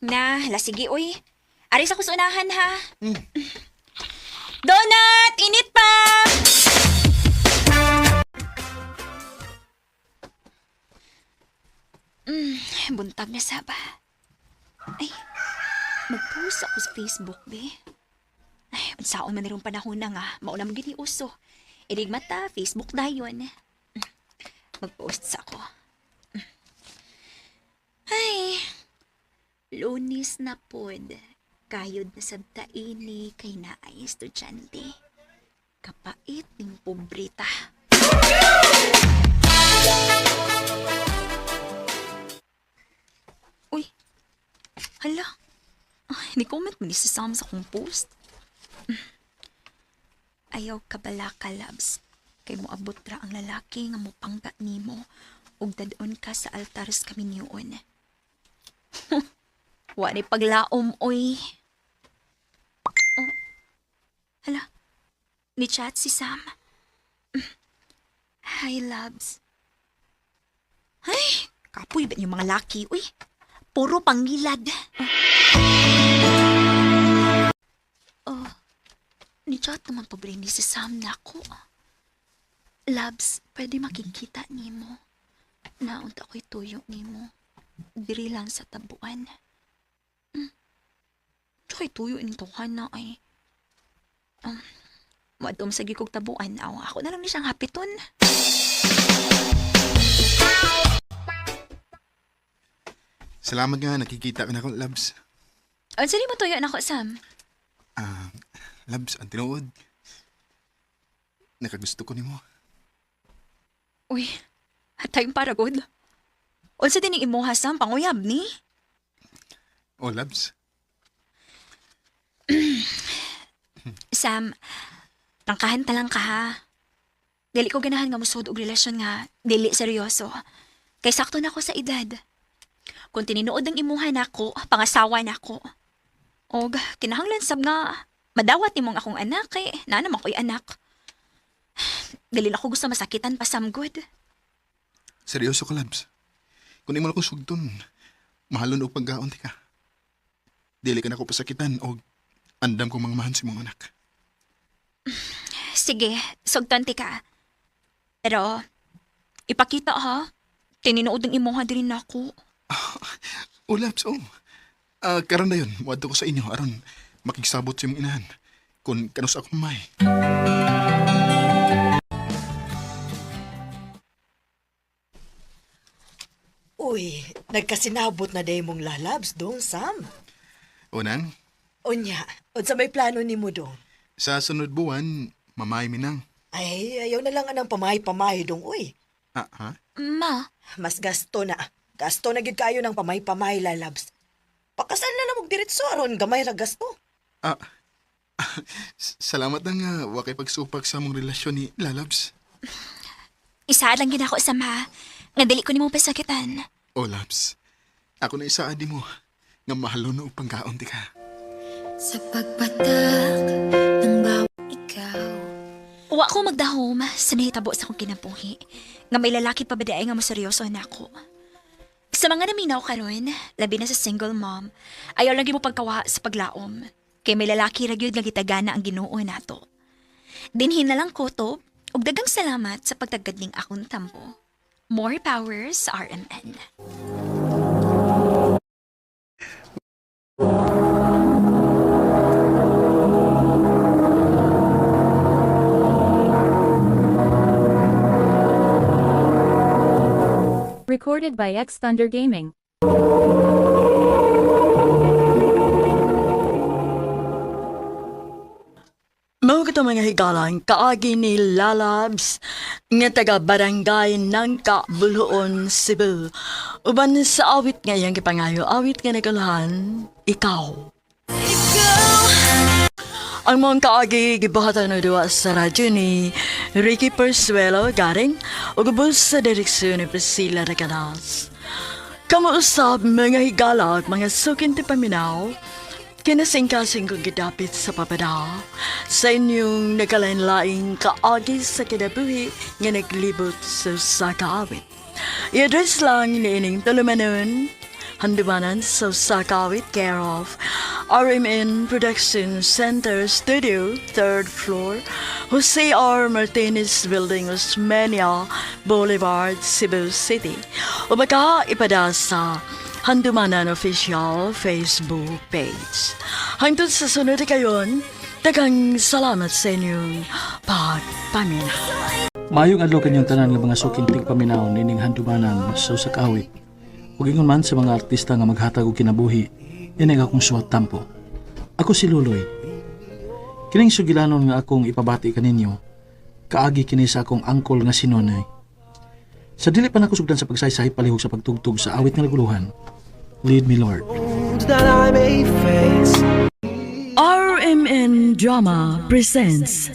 [SPEAKER 6] Na, lasigi, uy. Aris ako sa unahan, ha? Donut! Init pa! Buntag na saba. Ay, mag-post ako sa Facebook, be. Ay, unsaon man nirong panahon na nga, mauna mo gini uso. Inig mata, Facebook na yun. Mag-post sa ako. Ay, Lunis na pod, kayod na sabta ini kay naay estudyante. Kapait ning pobrita. Uy, hala. Ay, ni-comment mo ni si Sam sa kong post. Ayaw ka bala ka, Labs. Kay mo abot ra ang lalaki nga mo pangga nimo ug dadon ka sa altar sa kaminyoon. Wa ni paglaom, oy. Oh. Hala, ni chat si Sam. Hi, Labs. Ay, kapoy ba yung mga laki, uy? Puro pangilad. Oh, ni chat naman pa ni si Sam na ako. Labs, pwede makikita nimo. Naunta ko'y tuyo nimo. Diri lang sa tabuan. Tsaka'y tuyo in tuhan na ay. Wadom sa gikog tabuan. Ako na lang ni siyang hapiton.
[SPEAKER 10] Salamat nga, nakikita ka na akong, Labs.
[SPEAKER 6] Ano sali mo tuyo na ko, Sam?
[SPEAKER 10] Labs, ang tinuod. Nakagusto ko nimo.
[SPEAKER 6] Uy, hatayong paragod. Unsa din yung imuha, Sam, panguyab ni?
[SPEAKER 10] Oh, Labs.
[SPEAKER 6] Sam, tangkahan ta lang ka, ha? Dili ko ganahan nga musod og relasyon nga dili seryoso. Kay sakto na ako sa edad. Kung tininuod ang imuha nako, pangasawa nako. Og kinahanglan sab nga madawat nimong akong anak kay naa naman ko'y anak. Dili na ko gusto masakitan pa, Sam, good.
[SPEAKER 10] Seryoso ka, Labs. Kung di mo na ko sugton, mahalon og pagkaon ka. Dili ka na ko pasakitan o andam kong mangmahan si mong anak.
[SPEAKER 6] Sige, sugtan ti ka. Pero, ipakita ha. Tininood ng imong hadirin na ako.
[SPEAKER 10] Laps, karon na yun, muadto ko sa inyo aron makigsabot sa imong inahan kung kanus ako may.
[SPEAKER 1] Uy, nagkasinabot na day mong lalabs dong, Sam.
[SPEAKER 10] Unang,
[SPEAKER 1] Unya, unsa may plano ni mo dong?
[SPEAKER 10] sa sunod buwan, mamay minang.
[SPEAKER 1] Ay, ayaw na lang anang pamay-pamay dong, uy.
[SPEAKER 10] Ha?
[SPEAKER 6] Ma,
[SPEAKER 1] Mas gasto na. Gasto na gid kayo ng pamay-pamay, lalabs. Pakasal na lang og diretso aron gamay ra gasto.
[SPEAKER 10] Salamat na nga, wakay pagsupak sa mong relasyon ni Lalabs.
[SPEAKER 6] isa lang gid ako sa ma. Nga dili ko nimo pasakitan.
[SPEAKER 10] Labs, ako na isaadi mo, nga mahalo na upang kaon di ka.
[SPEAKER 13] Sa pagpatak ng bawat ikaw.
[SPEAKER 6] Wa ko magdahom sa nahitabo sa akong kinabuhi. Nga may lalaki pa ba daay nga maseryoso na ako. Sa mga naminaw karon, labi na sa single mom, ayaw lang mo pagkawa sa paglaom. Kay may lalaki ra gyud nga gitagana ang Ginoo nato. Dinhin na lang kutob ug daghang salamat sa pagtagadling akong tampo. More power sa RMN.
[SPEAKER 7] Recorded by X Thunder Gaming.
[SPEAKER 14] Mao kita mga higalang kaagi ni Lalabs nga taga barangay ng Buluon, Cebu. Uban sa awit nga iyang gipangayo, awit nga nagalahan, ikaw. Ang mga kaagi gibahatan na duwa sa radyo ni Ricky Persuelo garing o gubos sa direksyon ni Priscilla Regadas. Kamuusap mga higalag, mga sukin ti paminaw, kinasingkasing kong gidapit sa papada sa inyong nagkalain-laing kaagi sa kinabuhi nga naglibot sa kaawit. I-address lang ni ining tulumanon, handumanan sa Sakawit care of RMN Production Center Studio, 3rd floor, Jose R. Martinez Building, Osmeña Boulevard, Cebu City. O baka ipada sa Handumanan Official Facebook page. Hangtod sa sunod kayon, daghang salamat sa inyong pagpaminaw.
[SPEAKER 4] Mayong adlaw kanyang tanan nga mga sukintig paminaw nining handumanan sa Sakawit. Ug ingon man sa mga artista nga maghatag og kinabuhi, ini akong suwat tampo. Ako si Luloy. Kining sugilanon nga akong ipabati kaninyo, kaagi kini sa akong angkol nga si Nonoy. Sa dili pa nako sugdan sa pagsaysay palihog sa pagtugtog sa awit nga naguluhan. Lead me, Lord.
[SPEAKER 14] RMN Drama presents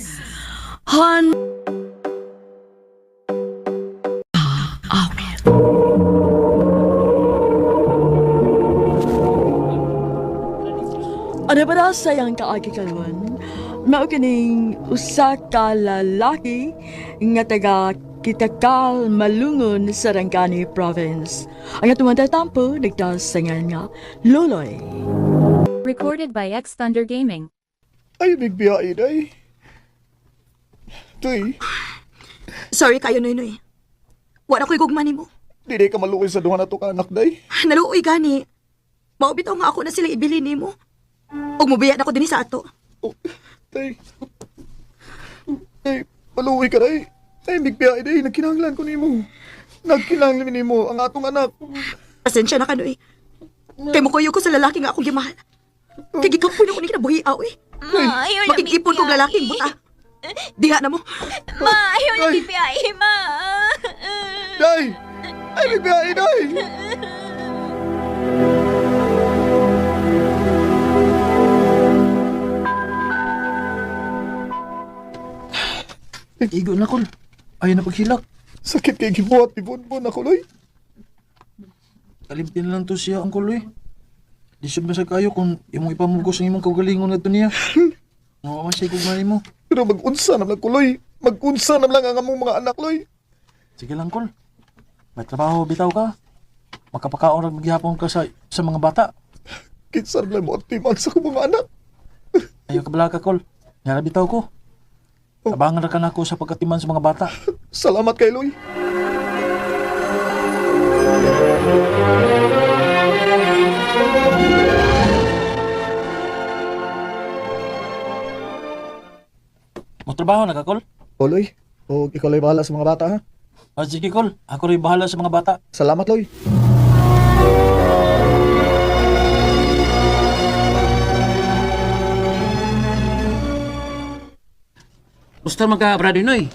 [SPEAKER 14] Ano ba na sayang kaagi kalwan? Mao kining usa ka lalaki nga taga Kitakal Malungon sa Rangani Province. Ang atong tampo nagdasangan nga Luloy.
[SPEAKER 7] Recorded by X Thunder Gaming.
[SPEAKER 10] Ay, bigbiyain ay. Tuy,
[SPEAKER 1] Sorry kayo, Noy. Wala ko'y gugmani mo.
[SPEAKER 10] di ka maluoy sa duha na to ka anak day.
[SPEAKER 1] Naluoy gani. Maubitaw nga ako na sila ibili ni mo. Ug mubiya na ko din sa ato.
[SPEAKER 10] Tay, maluoy ka day. Ay, bigbiyain day, nagkinahanglan ko nimo. Nagkinahanglan nimo ang atong anak.
[SPEAKER 1] Pasensya na ka, Noy. Kay mo kuyo ko sa lalaki nga akong gimahan. Kay gikapoy na ko ni kinabuhi aw eh.
[SPEAKER 6] Ma, ayaw na
[SPEAKER 1] Makikipon kong lalaking buta. Diha na mo.
[SPEAKER 6] Ma, ayaw na bibiyay, ma.
[SPEAKER 10] Day! Ay, bigbiyain day!
[SPEAKER 4] Igo na kol. Ayaw na paghilak.
[SPEAKER 10] Sakit kay gibuhat, ibon-bon ako, loy.
[SPEAKER 4] Kalimtin lang to siya ang kuloy. Di siya masag kayo kung imong ipamugos ang imong kaugalingon na ito niya. Nga masay kugmani mo.
[SPEAKER 10] Pero mag-unsa na lang ko, loy. Mag-unsa na lang ang among mga anak, loy.
[SPEAKER 4] Sige lang kol. May trabaho bitaw ka. makapakaon ang maghihapon ka sa mga bata.
[SPEAKER 10] Kinsa lang mo timan sa kong mga anak.
[SPEAKER 4] Ayaw ka bala ka, Kol. Nga bitaw ko. Tabangan na ka na ako sa pagkatiman sa mga bata.
[SPEAKER 10] Salamat kay Loy.
[SPEAKER 4] Magtrabaho na ka, Kol?
[SPEAKER 10] O Loy, o ikaw Loy bahala sa mga bata ha.
[SPEAKER 4] O sige, Kol. Ako rin bahala sa mga bata.
[SPEAKER 10] Salamat Loy.
[SPEAKER 11] Gusto man ka, Brad Inoy?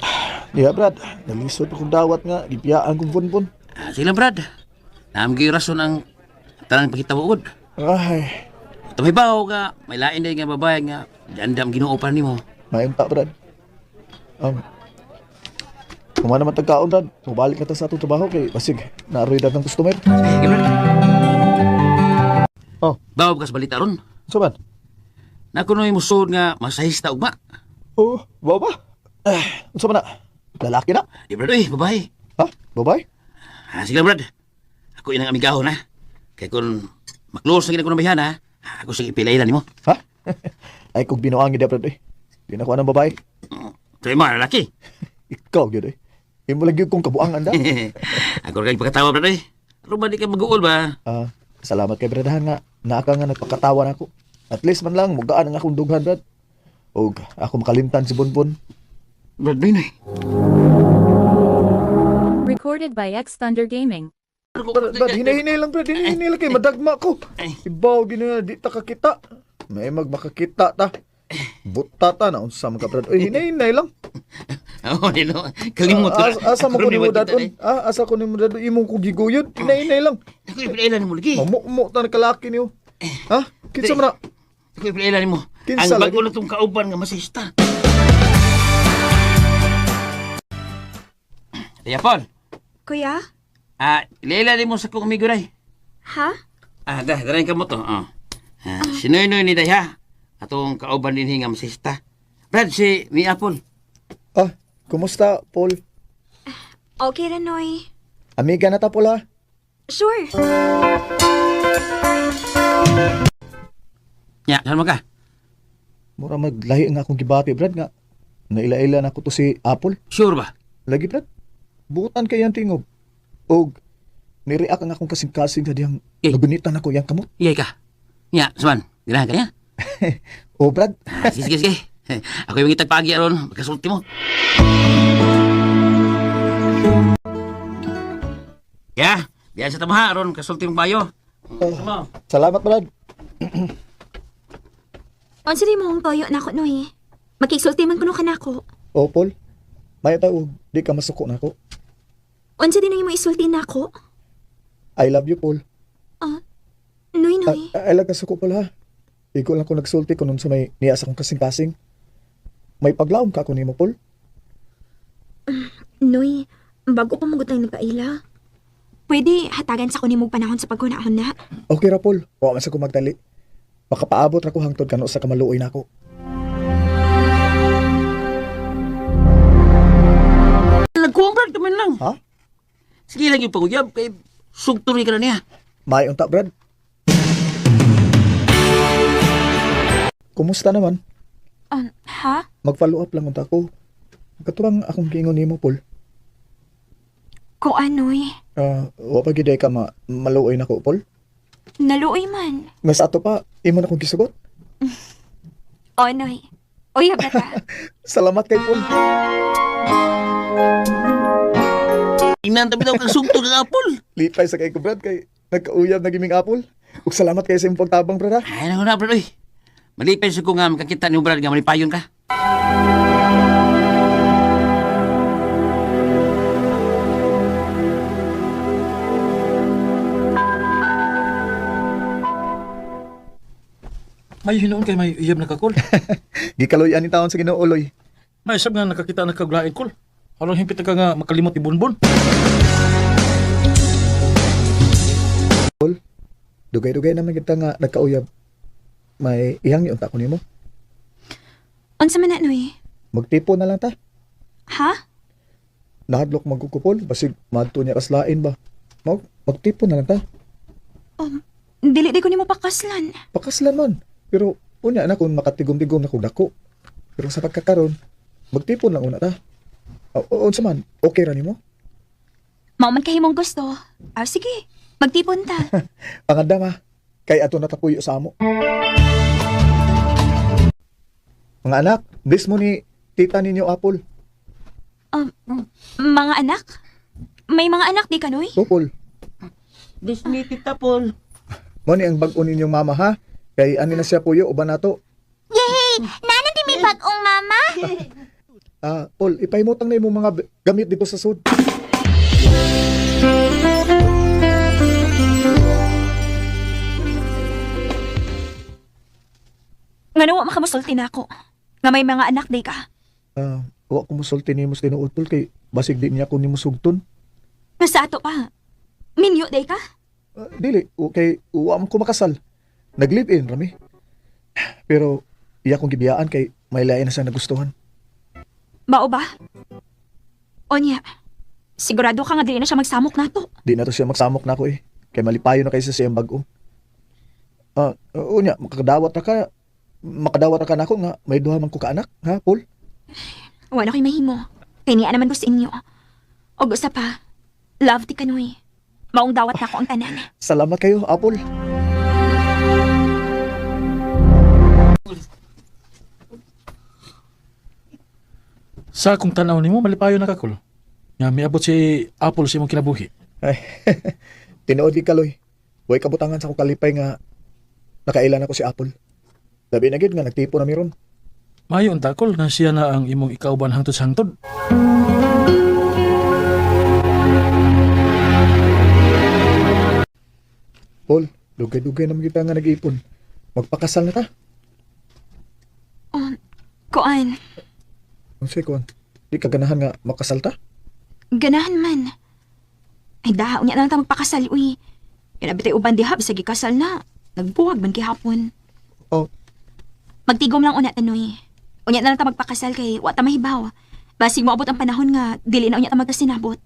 [SPEAKER 10] Yeah, Brad. Nalisod akong dawat nga. Gipiyaan kong punpun.
[SPEAKER 11] Sila, Brad. Naamgi rason ang tanang pagkitabuod.
[SPEAKER 10] Ay,
[SPEAKER 11] Tumibaw ka, may lain na nga babae nga, dandam ginuopan ni mo.
[SPEAKER 10] maimta, Brad. Kung naman tagkaon, Brad, mabalik na ta sa atong trabaho kay basig, naaroy dat ng customer.
[SPEAKER 11] Sige, Brad.
[SPEAKER 10] Oh.
[SPEAKER 11] Bawa ka sa balita ron.
[SPEAKER 10] So, man?
[SPEAKER 11] Nakunoy mo sud nga masahista ugma.
[SPEAKER 10] Oh, baba? Unsa man na? Lalaki na?
[SPEAKER 11] Di, Brad, uy, babae.
[SPEAKER 10] Ha? Babae?
[SPEAKER 11] Sige, Brad. Ako inang amigahon, ha? Kaya kung maklose na ginagawa ng bayan, ha? Ako sige ipilailan ni mo.
[SPEAKER 10] Ha? Ay, kung binuangi na, Brad, eh. Pinakuha ng babae.
[SPEAKER 11] Sa'yo mo, lalaki.
[SPEAKER 10] Ikaw, yun, eh. Imo lagi kong kabuangan da.
[SPEAKER 11] Ako rin pagkatawa, Brad, eh. Pero ba di ka mag-uol ba?
[SPEAKER 10] Salamat kay Bradahan nga. Naaka nga nagpakatawan ako. At least man lang, mugaan ang akong dughan, Brad. O ako makalimtan si Bonbon.
[SPEAKER 11] Brad, Binoy.
[SPEAKER 7] Recorded by X Thunder Gaming.
[SPEAKER 10] Brad, hinay-hinay lang, Brad. Hinay-hinay lang kay madagma ko. Ibaw, gina, di ta kakita. May magmakakita ta. Buta ta na, unsa man ka, Brad. Oy, hinay-hinay lang.
[SPEAKER 11] Oo, nino. Kalimot ko.
[SPEAKER 10] Asa mo ko ni mo dadon? Asa ko ni mo dadon? Imong ko giguyod. Hinay-hinay lang.
[SPEAKER 11] Ako ipilailan mo lagi.
[SPEAKER 10] Mamu ta na kalaki niyo. Ha? Kinsa man na?
[SPEAKER 11] Ako ipilailan mo.
[SPEAKER 10] Kinsa
[SPEAKER 11] Ang
[SPEAKER 10] lagi?
[SPEAKER 11] bago na itong kauban nga masista. Kaya, Paul.
[SPEAKER 6] Kuya?
[SPEAKER 11] Ilailan mo sa kong amigo day.
[SPEAKER 6] Ha?
[SPEAKER 11] Darayin ka mo to. Sinoy-noy ni day, ha? Atong kauban din nga masista. Brad, si Mi Apple.
[SPEAKER 10] Kumusta, Paul?
[SPEAKER 6] Okay, Ranoy.
[SPEAKER 10] Amiga na ta, Paul, ha?
[SPEAKER 6] Sure.
[SPEAKER 11] Saan mo ka?
[SPEAKER 10] Mura maglahi nga akong gibati, Brad, nga. Naila-ila na ko to si Apple.
[SPEAKER 11] Sure ba?
[SPEAKER 10] Lagi, Brad. Buutan kay ang tingog. Og, nireact ang akong kasing-kasing sa diyang nagunitan ako yang kamot.
[SPEAKER 11] Iyay ka. Saman, ganahan ka niya?
[SPEAKER 10] O, Brad.
[SPEAKER 11] Sige. Ako yung itagpagi aron, magkasulti mo. Biyan sa tamaha aron, kasulti mong bayo.
[SPEAKER 10] Salamat, Brad.
[SPEAKER 6] Unsa di mo ang toyo na ako, Noy? Makiksulti man kuno ka na ako.
[SPEAKER 10] O, Paul. May tao, di ka masuko na ako.
[SPEAKER 6] Unsa di na mo isulti na ako?
[SPEAKER 10] I love you, Paul.
[SPEAKER 6] Noy.
[SPEAKER 10] I love ka suko, Paul, ha? Ikaw lang ko nagsulti kung sa may niyasa kong kasing-kasing. May paglaom ka ako ni mo, Paul.
[SPEAKER 6] Noy, bago pa magot lang nagkaila. Pwede hatagan sa kunin mong panahon sa pagkunahon na.
[SPEAKER 10] Okay ra, Paul. Huwag man sa ko magdali. Makapaabot ra ko hangtod kano sa kamaluoy na ako.
[SPEAKER 11] Nagkuwang Brad, kaman lang.
[SPEAKER 10] Ha?
[SPEAKER 11] Sige lang yung panguyab, kay sugturi ka na niya.
[SPEAKER 10] May unta, Brad. Kumusta naman?
[SPEAKER 6] Ha?
[SPEAKER 10] Mag-follow up lang unta ko. Katubang akong gingon nimo, Paul.
[SPEAKER 6] Ko anoy?
[SPEAKER 10] Wa pa giday ka maluoy na ko, Paul.
[SPEAKER 6] Naluoy man.
[SPEAKER 10] Mas ato pa, imo na kong gisugot.
[SPEAKER 6] O, Noy. Uyab na ta.
[SPEAKER 10] Salamat kay Paul.
[SPEAKER 11] Inantabi daw kang sugtong ng apple.
[SPEAKER 10] Lipay sa kay ko, Brad, kay nagkauyab na giming apple. Ug salamat kay sa imong pagtabang, Brad, ha?
[SPEAKER 11] Ay, na, Brad, uy. Malipay sa ko nga makakita ni Brad nga malipayon ka.
[SPEAKER 4] May hinoon kay may iyab na kakol.
[SPEAKER 10] Gikaloy-an ni taon sa Ginoo, Loy.
[SPEAKER 4] May sab nga nakakita na kaglain kol. Aron himpit ka nga makalimot ni Bonbon.
[SPEAKER 10] Paul, dugay-dugay naman kita nga nagkauyab. May ihang ni unta ko nimo.
[SPEAKER 6] Unsa man na, Noy?
[SPEAKER 10] Magtipo na lang ta.
[SPEAKER 6] Ha?
[SPEAKER 10] Nahadlok magkukupol, basig madto niya kaslain ba. Magtipon na lang ta.
[SPEAKER 6] Dili di ko nimo pakaslan.
[SPEAKER 10] Pakaslan man. Pero unya na kung makatigom-tigom na kung dako. Pero sa pagkakaroon, magtipon lang una ta. Unsa man, okay ra nimo?
[SPEAKER 6] Mao man kahimong gusto. Sige, magtipon ta.
[SPEAKER 10] Panganda ma, kay ato natapuyo sa amo. Mga anak, this mo ni tita ninyo Apple.
[SPEAKER 6] Mga anak? May mga anak di kanoy?
[SPEAKER 10] Apple.
[SPEAKER 11] Disney Tita Paul.
[SPEAKER 10] Mo ni ang bag-o ninyong mama ha. Kay ani na siya puyo uban nato.
[SPEAKER 6] Yay! Nana di may bag-ong mama?
[SPEAKER 10] Paul, ipahimutang na imong mga gamit dito sa sud.
[SPEAKER 6] Nga nawa makamusulti na ako. Nga may mga anak di ka.
[SPEAKER 10] Wa ko musulti nimo sa tinuod Paul kay basig di niya ko nimo sugton.
[SPEAKER 6] Nasa ato pa. Minyo di ka?
[SPEAKER 10] Dili, kay wa man ko makasal. Nag-live-in rami. Pero iya kong gibiyaan kay may lain na sa nagustuhan.
[SPEAKER 6] Mao ba? Onya, sigurado ka nga di na siya magsamok nato.
[SPEAKER 10] Di na to siya magsamok na ako eh. Kay malipayo na kayo sa siyang bag-o. Unya, makadawat na ka na ako nga may duha man ko ka anak, ha, Paul?
[SPEAKER 6] Wala ko'y mahimo. Kay niya naman ko sa inyo. O gusto pa, love ti kanoy. Maong dawat na ako ang tanan.
[SPEAKER 10] Salamat kayo, Apple.
[SPEAKER 4] Sa akong tanaw nimo malipayo na kakul. Nga miabot si Apple sa imong kinabuhi.
[SPEAKER 10] Ay, tinuod di kaloy. Huwag kabutangan sa akong kalipay nga nakailan ako si Apple. Labi na gid nga nagtipo na miron.
[SPEAKER 4] Mayo ang takol na siya na ang imong ikauban hangtod sa hangtod.
[SPEAKER 10] Paul, dugay-dugay naman kita nga nag-ipon. Magpakasal na ta.
[SPEAKER 6] Kuan,
[SPEAKER 10] Unsay kon? Di ka ganahan nga makasal ta?
[SPEAKER 6] ganahan man. Ay dahaw niya lang ta magpakasal, uy. Yan abitay uban diha, bisag ikasal na. Nagbuwag man kihapon.
[SPEAKER 10] Oh.
[SPEAKER 6] Magtigom lang una tanoy. Unya na lang ta magpakasal kay wa ta mahibaw. Basig moabot ang panahon nga dili na unya ta magkasinabot.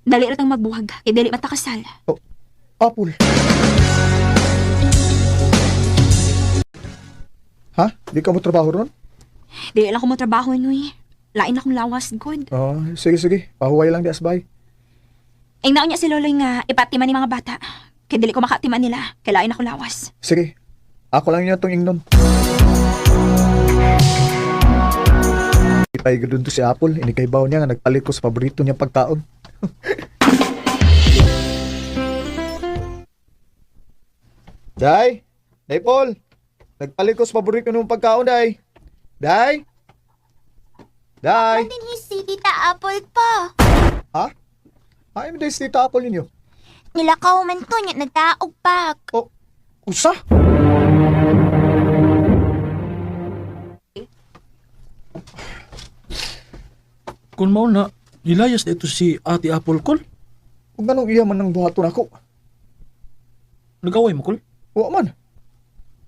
[SPEAKER 6] Dali ra tang magbuwag, kay dili man ta kasal.
[SPEAKER 10] Apple. Ha? Di ka mo trabaho ron?
[SPEAKER 6] Dili lang ko mo trabaho nuy. Lain akong lawas god.
[SPEAKER 10] Sige. Pahuway lang di asbay.
[SPEAKER 6] Ing naon niya si Loloy nga ipatiman ni mga bata. Kay dili ko makatiman nila, kay lain ako lawas.
[SPEAKER 10] Sige. Ako lang niya itong ingnon. Ipay doon to si Apple. Inikaybaw niya nga nagpalit ko sa paborito niyang pagkaon. Day! Day, Paul! Nagpalit ko sa paborito niyang pagkaon, Day! Day! Day!
[SPEAKER 15] Din si Tita Apple pa.
[SPEAKER 10] Ha? Ay, may si Tita Apple ninyo.
[SPEAKER 15] Nilakaw man to niya nagtaog pak.
[SPEAKER 10] Usa?
[SPEAKER 4] Kung mao na, nilayas na ito si Ate Apple Kol.
[SPEAKER 10] Kung ganong iya man ng buhaton ako.
[SPEAKER 4] Nagaway mo, Kol?
[SPEAKER 10] Wa man.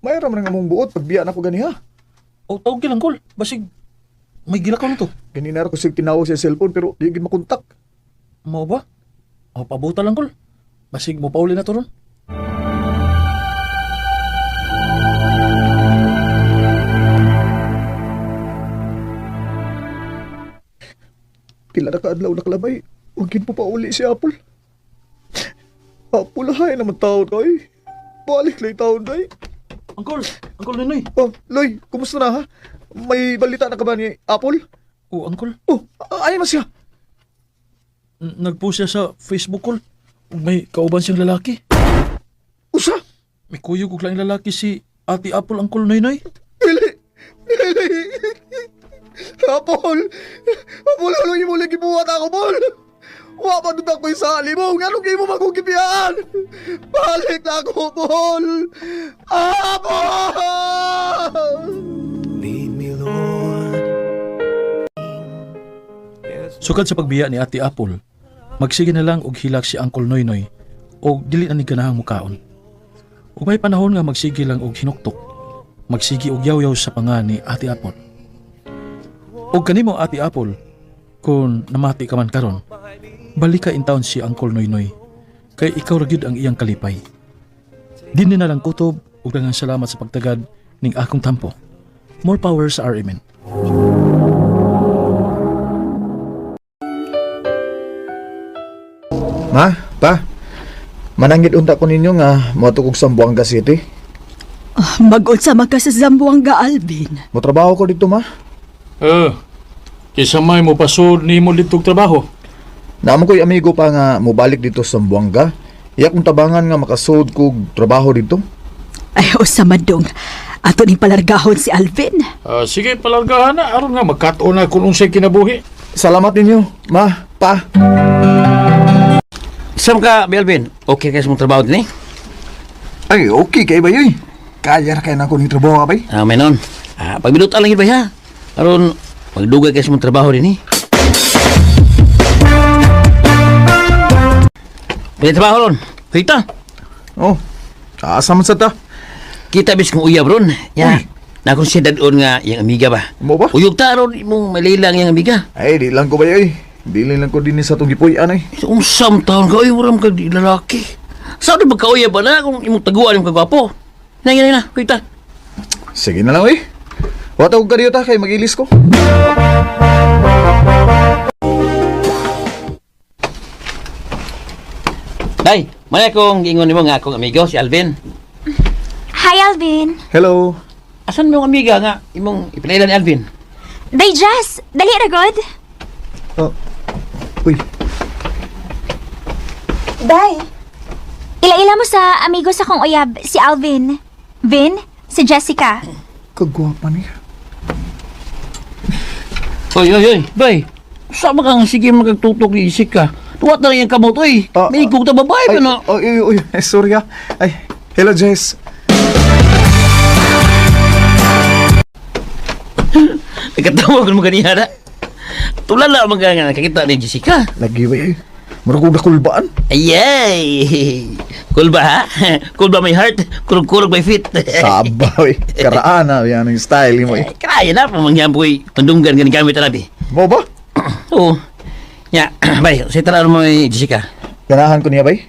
[SPEAKER 10] Mayroon man nga mong buot pagbiya na ko ganiha.
[SPEAKER 4] O, tawag lang, Kol. Basig, may gilakaw na to.
[SPEAKER 10] Ganina ko sig tinawag sa cellphone pero di gid makontak.
[SPEAKER 4] Mao ba? O, pabuta lang, Kol. Basig mo pauli na to ron.
[SPEAKER 10] Pila na kaadlaw nakalabay. Huwag po pa uli si Apple. Apple, hay naman taon kay. Balik lang taon day.
[SPEAKER 4] Uncle Noy.
[SPEAKER 10] Loy, kumusta na ha? May balita na ka ba ni Apple?
[SPEAKER 4] Uncle.
[SPEAKER 10] Ay mas siya.
[SPEAKER 4] Nag-post siya sa Facebook, Kol. May kauban siyang lalaki.
[SPEAKER 10] Usa?
[SPEAKER 4] May kuyog og laing lalaki si Ate Apple, Uncle Noy.
[SPEAKER 10] Dili. Apple, ano mo lagi buhat ako, Paul? Wa pa doon ako'y sali mo. Nga kayo mo magkukipiyaan? Balik na ako, Paul! Apple!
[SPEAKER 4] Sukad sa pagbiya ni Ate Apple, magsige na lang og hilak si Uncle Noynoy o dili na ni ganahang mukaon. Ug may panahon nga magsige lang og hinuktok, magsige og yaw-yaw sa panga ni Ate Apple. Og kanimo Ate Apple, kung namati ka man karon, balik ka in town si Uncle Noynoy. kay ikaw ra gyud ang iyang kalipay. Dinhi na lang kutob ug daghang salamat sa pagtagad ning akong tampo. More power sa RMN.
[SPEAKER 10] Ma, pa. Manangit unta ko ninyo nga motukog sa Buanga City.
[SPEAKER 14] Mag-unsa man ka sa Zamboanga, Alvin.
[SPEAKER 10] Motrabaho ko dito, ma.
[SPEAKER 4] Kaysa may mo pasod ni mo ditong trabaho.
[SPEAKER 10] Naman ko'y amigo pa nga mobalik dito sa Buanga. Iyak kong tabangan nga makasod kog trabaho dito.
[SPEAKER 5] Ay, sa madong. Ato ni palargahon si Alvin.
[SPEAKER 4] Sige, palargahan na. Aron nga, magkataon na kung unsay kinabuhi.
[SPEAKER 10] Salamat ninyo, ma, pa.
[SPEAKER 11] Sam ka, Belvin? Okay kayo sa mong trabaho din eh?
[SPEAKER 10] Ay, okay kay Bayoy. Kaya na kayo na ko ni trabaho, bay.
[SPEAKER 11] Menon. Pagbinutan lang yun ba, ha? Aron, magdugay kayo sa mong trabaho din eh. Pwede trabaho ron. Kita.
[SPEAKER 10] Oh, asa man sa ta.
[SPEAKER 11] Kita bis kong uyab ron. Ya, nakonsider doon nga yung amiga ba?
[SPEAKER 10] Mo ba?
[SPEAKER 11] Uyog ta ron, mong malilang yung amiga.
[SPEAKER 10] Ay, di lang ko Bayoy. Di lang ko din sa itong gipuyan ay.
[SPEAKER 11] Unsam taon ka, ay waram ka di lalaki. Saan ba ka uyab ba na kung imong taguan yung kagwapo? Na, kita.
[SPEAKER 10] Sige na lang, eh. Watawag ka dito ta, kay mag-ilis ko.
[SPEAKER 11] Day, mali akong giingon ni mo nga akong amigo, si Alvin.
[SPEAKER 15] Hi, Alvin.
[SPEAKER 10] Hello.
[SPEAKER 11] Asan mo yung amiga nga, imong ipinailan ni Alvin?
[SPEAKER 15] Day, Jazz. Dali ra god.
[SPEAKER 10] Uy.
[SPEAKER 15] Day. Ila-ila mo sa amigo sa kong uyab, si Alvin. Vin, si Jessica.
[SPEAKER 10] Kagwapa niya.
[SPEAKER 11] Oy, bay. Sama kang sige magtutok ni Jessica. Tuwat na rin yung kamot, oy. May ikog na babae pa na.
[SPEAKER 10] Uy, sorry ah. Ay, hello, Jess.
[SPEAKER 11] Nagkatawa ko mo ganyan na. Tulala mo nga nakakita ni Jessica.
[SPEAKER 10] Lagi ba eh? Maragog na kulbaan?
[SPEAKER 11] Ayay! Kulba ha? Kulba may heart, kurog-kurog may feet.
[SPEAKER 10] Sabaw eh. Karaan na. Yan ang style mo eh.
[SPEAKER 11] Kaya na, pamangyan po eh. Pandunggan ganyan gamit na nabi.
[SPEAKER 10] Mo ba?
[SPEAKER 11] Oo. Ya, bay, sa tanong mo may Jessica.
[SPEAKER 10] Ganahan ko niya bay?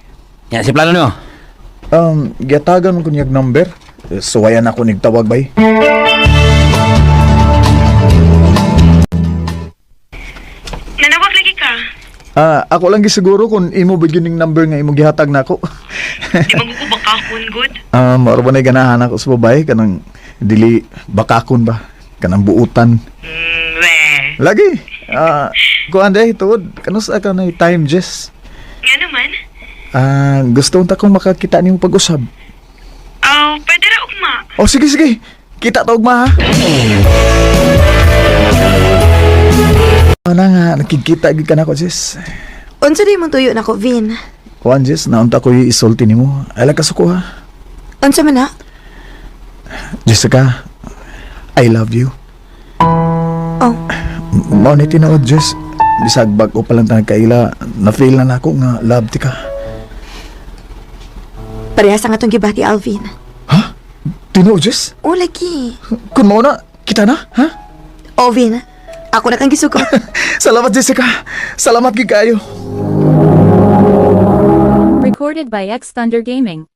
[SPEAKER 11] Ya, si plano nyo?
[SPEAKER 10] Giatagan ko niyag number. Suwayan ako nigtawag bay.
[SPEAKER 16] Nanawag lagi ka.
[SPEAKER 10] Ako lang gisiguro kung imo beginning number nga imo gihatag nako.
[SPEAKER 16] Di magkukubak ka kun good.
[SPEAKER 10] Maro ba na ganahan ako sa babae kanang dili bakakon ba? Kanang buutan. Lagi. Kuan day tuod kanus ka na time Jess.
[SPEAKER 16] Nga naman.
[SPEAKER 10] Gusto unta kong makakita nimo pag-usab.
[SPEAKER 16] Pwede ra ugma.
[SPEAKER 10] Oh, sige. Kita ta ugma ha. Ano nga, nakikita gid ka na ko, Jess.
[SPEAKER 1] Unsa di mong tuyo na ko, Vin?
[SPEAKER 10] Kuan, Jess, naunta ko isulti nimo. Ay lang kasuko ha.
[SPEAKER 1] Unsa man na?
[SPEAKER 10] Jessica, I love you.
[SPEAKER 1] Oh.
[SPEAKER 10] Mao ni tinuod, Jess. Bisag bag-o pa lang tanang kaila, na-feel na nako nga love ti ka.
[SPEAKER 1] Parehas ang atong gibati, Alvin.
[SPEAKER 10] Ha? Tinuod, Jess?
[SPEAKER 1] O, lagi.
[SPEAKER 10] Kun mo na, kita na, ha?
[SPEAKER 1] O, Vin. Ako na kang gisugot.
[SPEAKER 10] Salamat, Jessica. Salamat gid kayo.
[SPEAKER 7] Recorded by X Thunder Gaming.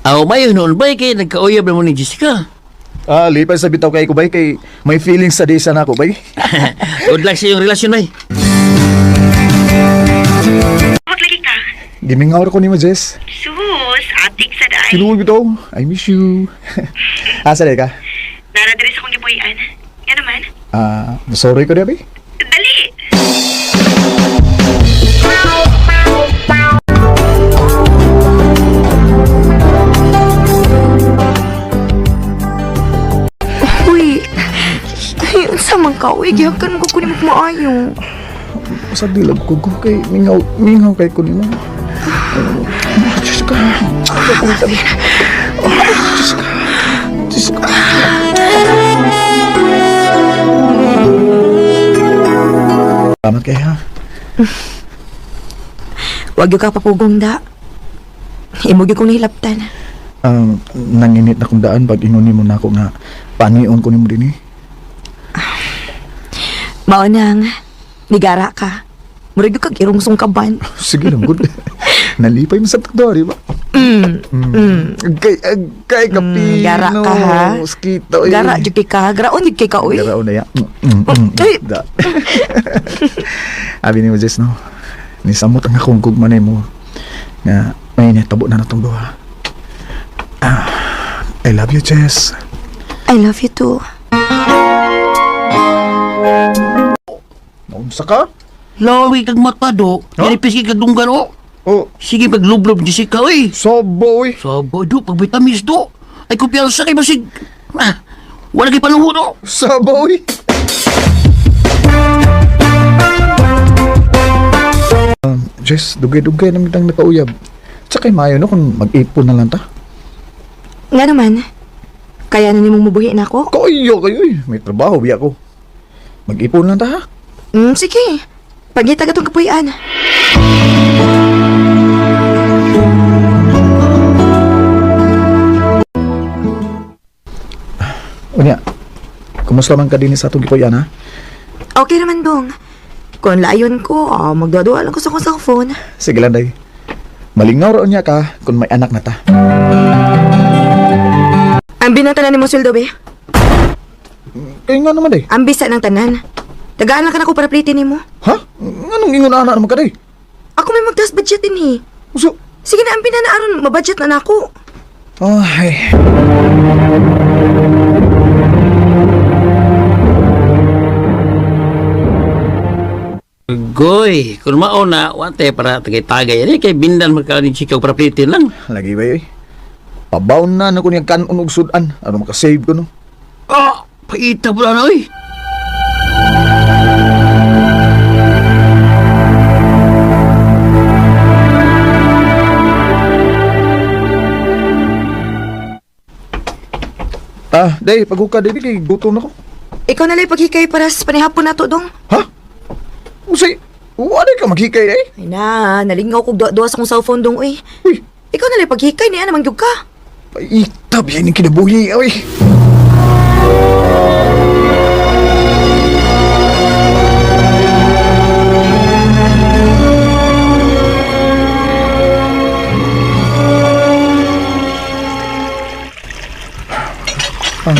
[SPEAKER 11] May noon ba kay nagkauyab na mo ni Jessica?
[SPEAKER 10] Lipay sa bitaw kay ko bay kay may feelings sa desa na ako bay.
[SPEAKER 11] Good luck sa iyong relasyon bay.
[SPEAKER 16] Wag lagi ka.
[SPEAKER 10] Gimingaw ko nimo, Jess.
[SPEAKER 16] Sus, atik sa daay.
[SPEAKER 10] Tinuod bitaw. I miss you. Asa day ka?
[SPEAKER 16] Nara diri sa kong gipuy-an. Nga naman.
[SPEAKER 10] Sorry ko day, bay.
[SPEAKER 16] Dali.
[SPEAKER 1] Uy. Ay, unsa man ka? Uy, gihakan mo ko kunin mo maayo.
[SPEAKER 10] Sa dilag ko kay mingaw kay ko nimo. Jessica. Jessica. Salamat kayo ha.
[SPEAKER 1] Wag yung ka papugong da. Imog yung kong nahilaptan.
[SPEAKER 10] Nanginit na kong daan pag ingon mo na ako nga panion ko nimo din eh.
[SPEAKER 1] Maunang, nigara ka. Murag kag irungsong kaban.
[SPEAKER 10] Sige lang, good. Nalipay mo sa takdo, di ba? Kay kapino.
[SPEAKER 1] Gara ka, ha?
[SPEAKER 10] Mosquito.
[SPEAKER 1] Gara, jud kay ka. Graon jud kay ka, uy.
[SPEAKER 10] Gara na ya.
[SPEAKER 1] Ay!
[SPEAKER 10] Abi ni mo, Jess, no? Nisamot ang akong gugmanay mo. Nga, may netabo na natong duha. I love you, Jess.
[SPEAKER 1] I love you too.
[SPEAKER 10] Naunsa ka?
[SPEAKER 11] Lawi kag mata do. Nalipis kag dunggan o.
[SPEAKER 10] Oh.
[SPEAKER 11] Sige paglublob Jessica oy.
[SPEAKER 10] Sobo oy.
[SPEAKER 11] Sobo do pag vitamins do. Ay kumpiyansa kay basig. Wala kay paluho do.
[SPEAKER 10] Sobo oy. Jess, dugay-dugay naman itang nakauyab. Tsaka mayo no kung mag-ipon na lang ta.
[SPEAKER 1] Nga naman. Kaya na nimong mabuhi na ako?
[SPEAKER 10] Kayo, may trabaho biya ko. Mag-ipon lang ta ha?
[SPEAKER 1] Sige. Pagita ka itong kapuyan.
[SPEAKER 10] Unya, kumusta man ka din sa atong gipuyan ha?
[SPEAKER 1] Okay naman, Dong. Kung layon ko, magdadua lang ko sa akong cellphone.
[SPEAKER 10] Sige lang, day. Malingaw roon niya ka kung may anak na ta.
[SPEAKER 1] Ambi ng tanan ni mo sweldo, be.
[SPEAKER 10] Kaya nga naman, day.
[SPEAKER 1] Ambisa ng tanan. Tagaan lang ka na ko para plitin ni mo.
[SPEAKER 10] Ha? Anong ingon na anak naman ka, day?
[SPEAKER 1] Ako may magtas budget din eh.
[SPEAKER 10] So?
[SPEAKER 1] Sige na, ambi na aron, mabudget na ako.
[SPEAKER 10] Ay.
[SPEAKER 11] Goy, kung mauna, wante para tagay-tagay. Yan kay bindan magkakaroon ni Chikaw para plitin lang.
[SPEAKER 10] Lagi ba yun? Pabaw na ko niyang kanon og sudan. Ano makasave ko no?
[SPEAKER 11] Paita pula na oy.
[SPEAKER 10] Day, paghuka day, kay gutom na ko.
[SPEAKER 1] Ikaw na lang paghikay para sa panihapon na to, Dong.
[SPEAKER 10] Usay, wala ka maghikay, day?
[SPEAKER 1] Ay na, nalingaw ko duwa sa kong cellphone, Dong, uy. Ikaw na lang paghikay, niya naman yung ka.
[SPEAKER 10] Itab yan yung kinabuhi, oy.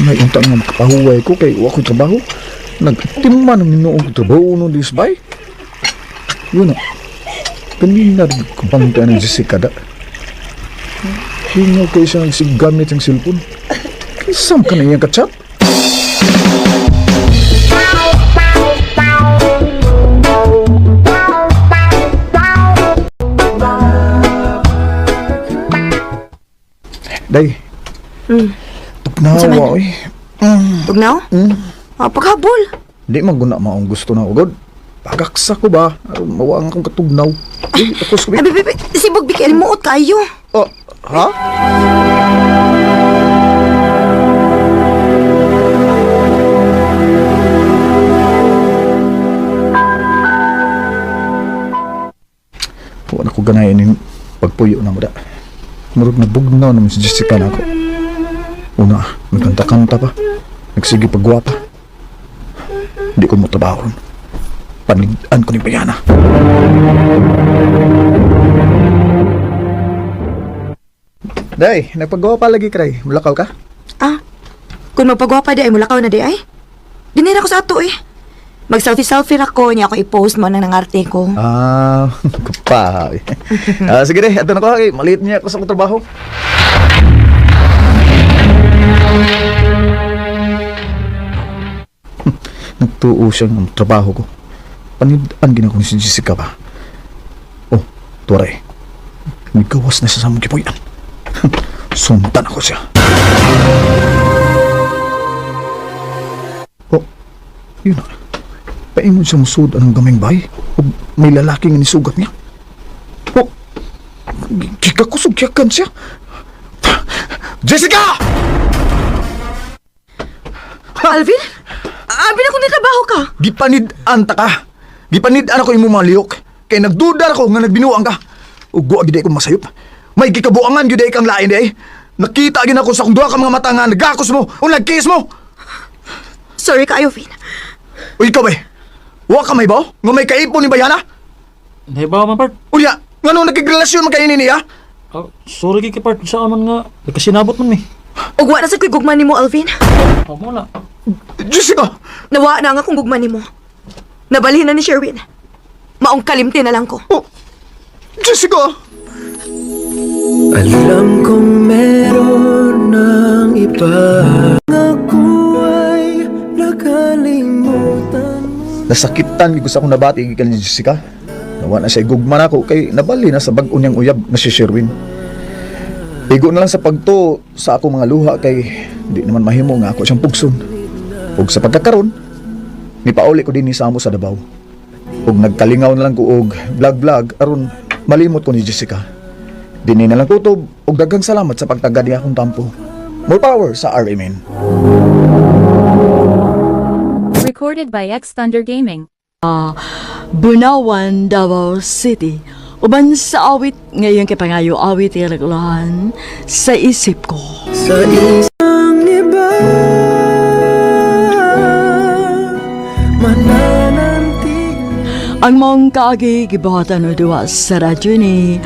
[SPEAKER 10] May unta nga makapahuway ko kay wa ko trabaho. Nagtimman ng minuong trabaho no disbay. Yun na. Kanina rin kumpangta ng Jessica da. Hingaw kayo siya nagsigamit ng cellphone. Kisam ka na iyang kachat? Day. Tugnaw, oy.
[SPEAKER 1] Tugnaw? Paghabol.
[SPEAKER 10] Di maguna maong gusto na ugod. Pagaksa ko ba? Mawang akong katugnaw. Ako sabi.
[SPEAKER 1] Sibog bigyan mo kayo.
[SPEAKER 10] Ha? Wala ko ganayin yung pagpuyo na mo da. Murag nabugnaw naman si Jessica na ako. Una, nagkanta-kanta pa. Nagsige pagwapa. Hindi ko mo trabaho ron. Panigdaan ko ni Bayana. Day, nagpagwapa lagi kray. Mulakaw ka?
[SPEAKER 1] Kung magpagwapa di ay mulakaw na di ay. Dinira ko sa ato eh. Mag-selfie-selfie ako niya ako i-post mo nang arte ko.
[SPEAKER 10] Kapahay. Sige deh, ato na ko. Maliit niya ako sa akong trabaho. Nagtuo siya ng trabaho ko. Panidaan ginako ni si Jessica ba? Tuwaray. Nagawas na siya sa mong kipuyan. Sundan ako siya. Yun na. Paingon siya musud anong gaming bahay. May lalaki nga nisugat niya. Kikakusugyakan siya. Jessica!
[SPEAKER 1] Alvin? Alvin, ako nitrabaho ka.
[SPEAKER 10] Gipanid-an ta ka. Gipanid-an ako imo mga liyok. Kay nagduda ako nga nagbinuang ka. Ugo agad ko masayop. May gikabuangan gyud kang lain di. Nakita gid ako sa akong duha ka mga mata nga nagakos mo o nagkiss mo.
[SPEAKER 1] Sorry ka, Alvin.
[SPEAKER 10] O ikaw ba? Wa ka may ba? Nga may kaipon ni Bayana?
[SPEAKER 4] Nahibaw man, part.
[SPEAKER 10] Unya, nga nung nagkagrelasyon man kayo niya?
[SPEAKER 4] Sorry kay part sa aman nga. Nagkasinabot man mi.
[SPEAKER 1] Ug wa na sa ko'y gugman nimo, Alvin.
[SPEAKER 4] Amo na.
[SPEAKER 10] Jessica!
[SPEAKER 1] Nawa na nga akong gugman nimo. Nabalhin na ni Sherwin. Maong kalimti na lang ko.
[SPEAKER 10] Jessica!
[SPEAKER 12] Alam kong meron ng iba. Ako ay nakalimutan.
[SPEAKER 10] Nasakitan ko sa akong nabati kay ni Jessica. Nawa na siya igugman ako kay nabali na sa bag-o niyang uyab na si Sherwin. Igo na lang sa pagto sa akong mga luha kay di naman mahimo nga ako siyang pugson. Ug sa pagkakaroon, nipauli ko din ni Samo sa Davao. Ug nagkalingaw na lang ko og vlog aron malimot ko ni Jessica. Dini na lang kutob ug daghang salamat sa pagtagad niya akong tampo. More power sa RMN.
[SPEAKER 7] Recorded by X Thunder Gaming.
[SPEAKER 14] Bunawan, Davao City. Uban sa awit ngayon kay pangayo awit iragulahan sa isip ko.
[SPEAKER 12] Sa isang iba mananantig.
[SPEAKER 14] Ang mong kaagi gibuhatan o duwa sa radyo ni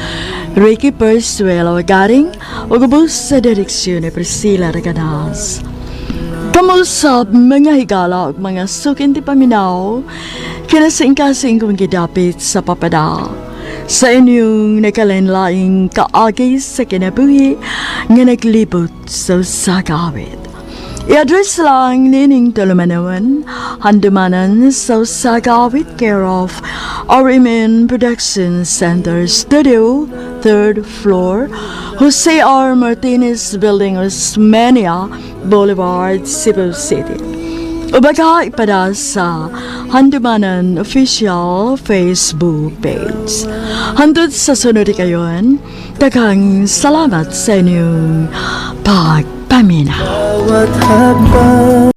[SPEAKER 14] Ricky Persuelo garing o gubos sa direksyon ni Priscilla Reganas. Kamusap mga higala ug mga sukin ti paminaw kinasing-kasing kong gidapit sa papada. Sa inyong nakalinlaing kaagi sa kinabuhi nga naglibot sa sagawit. I-address lang nining Tulumanawan, handumanan sa sagawit care of RMN Production Center Studio, 3rd floor, Jose R. Martinez Building, Osmeña Boulevard, Cebu City. Ubaga ipada sa Handumanan Official Facebook page. Handod sa sunod kayon, daghang salamat sa inyong pagpaminaw.
[SPEAKER 12] Bawat hakbang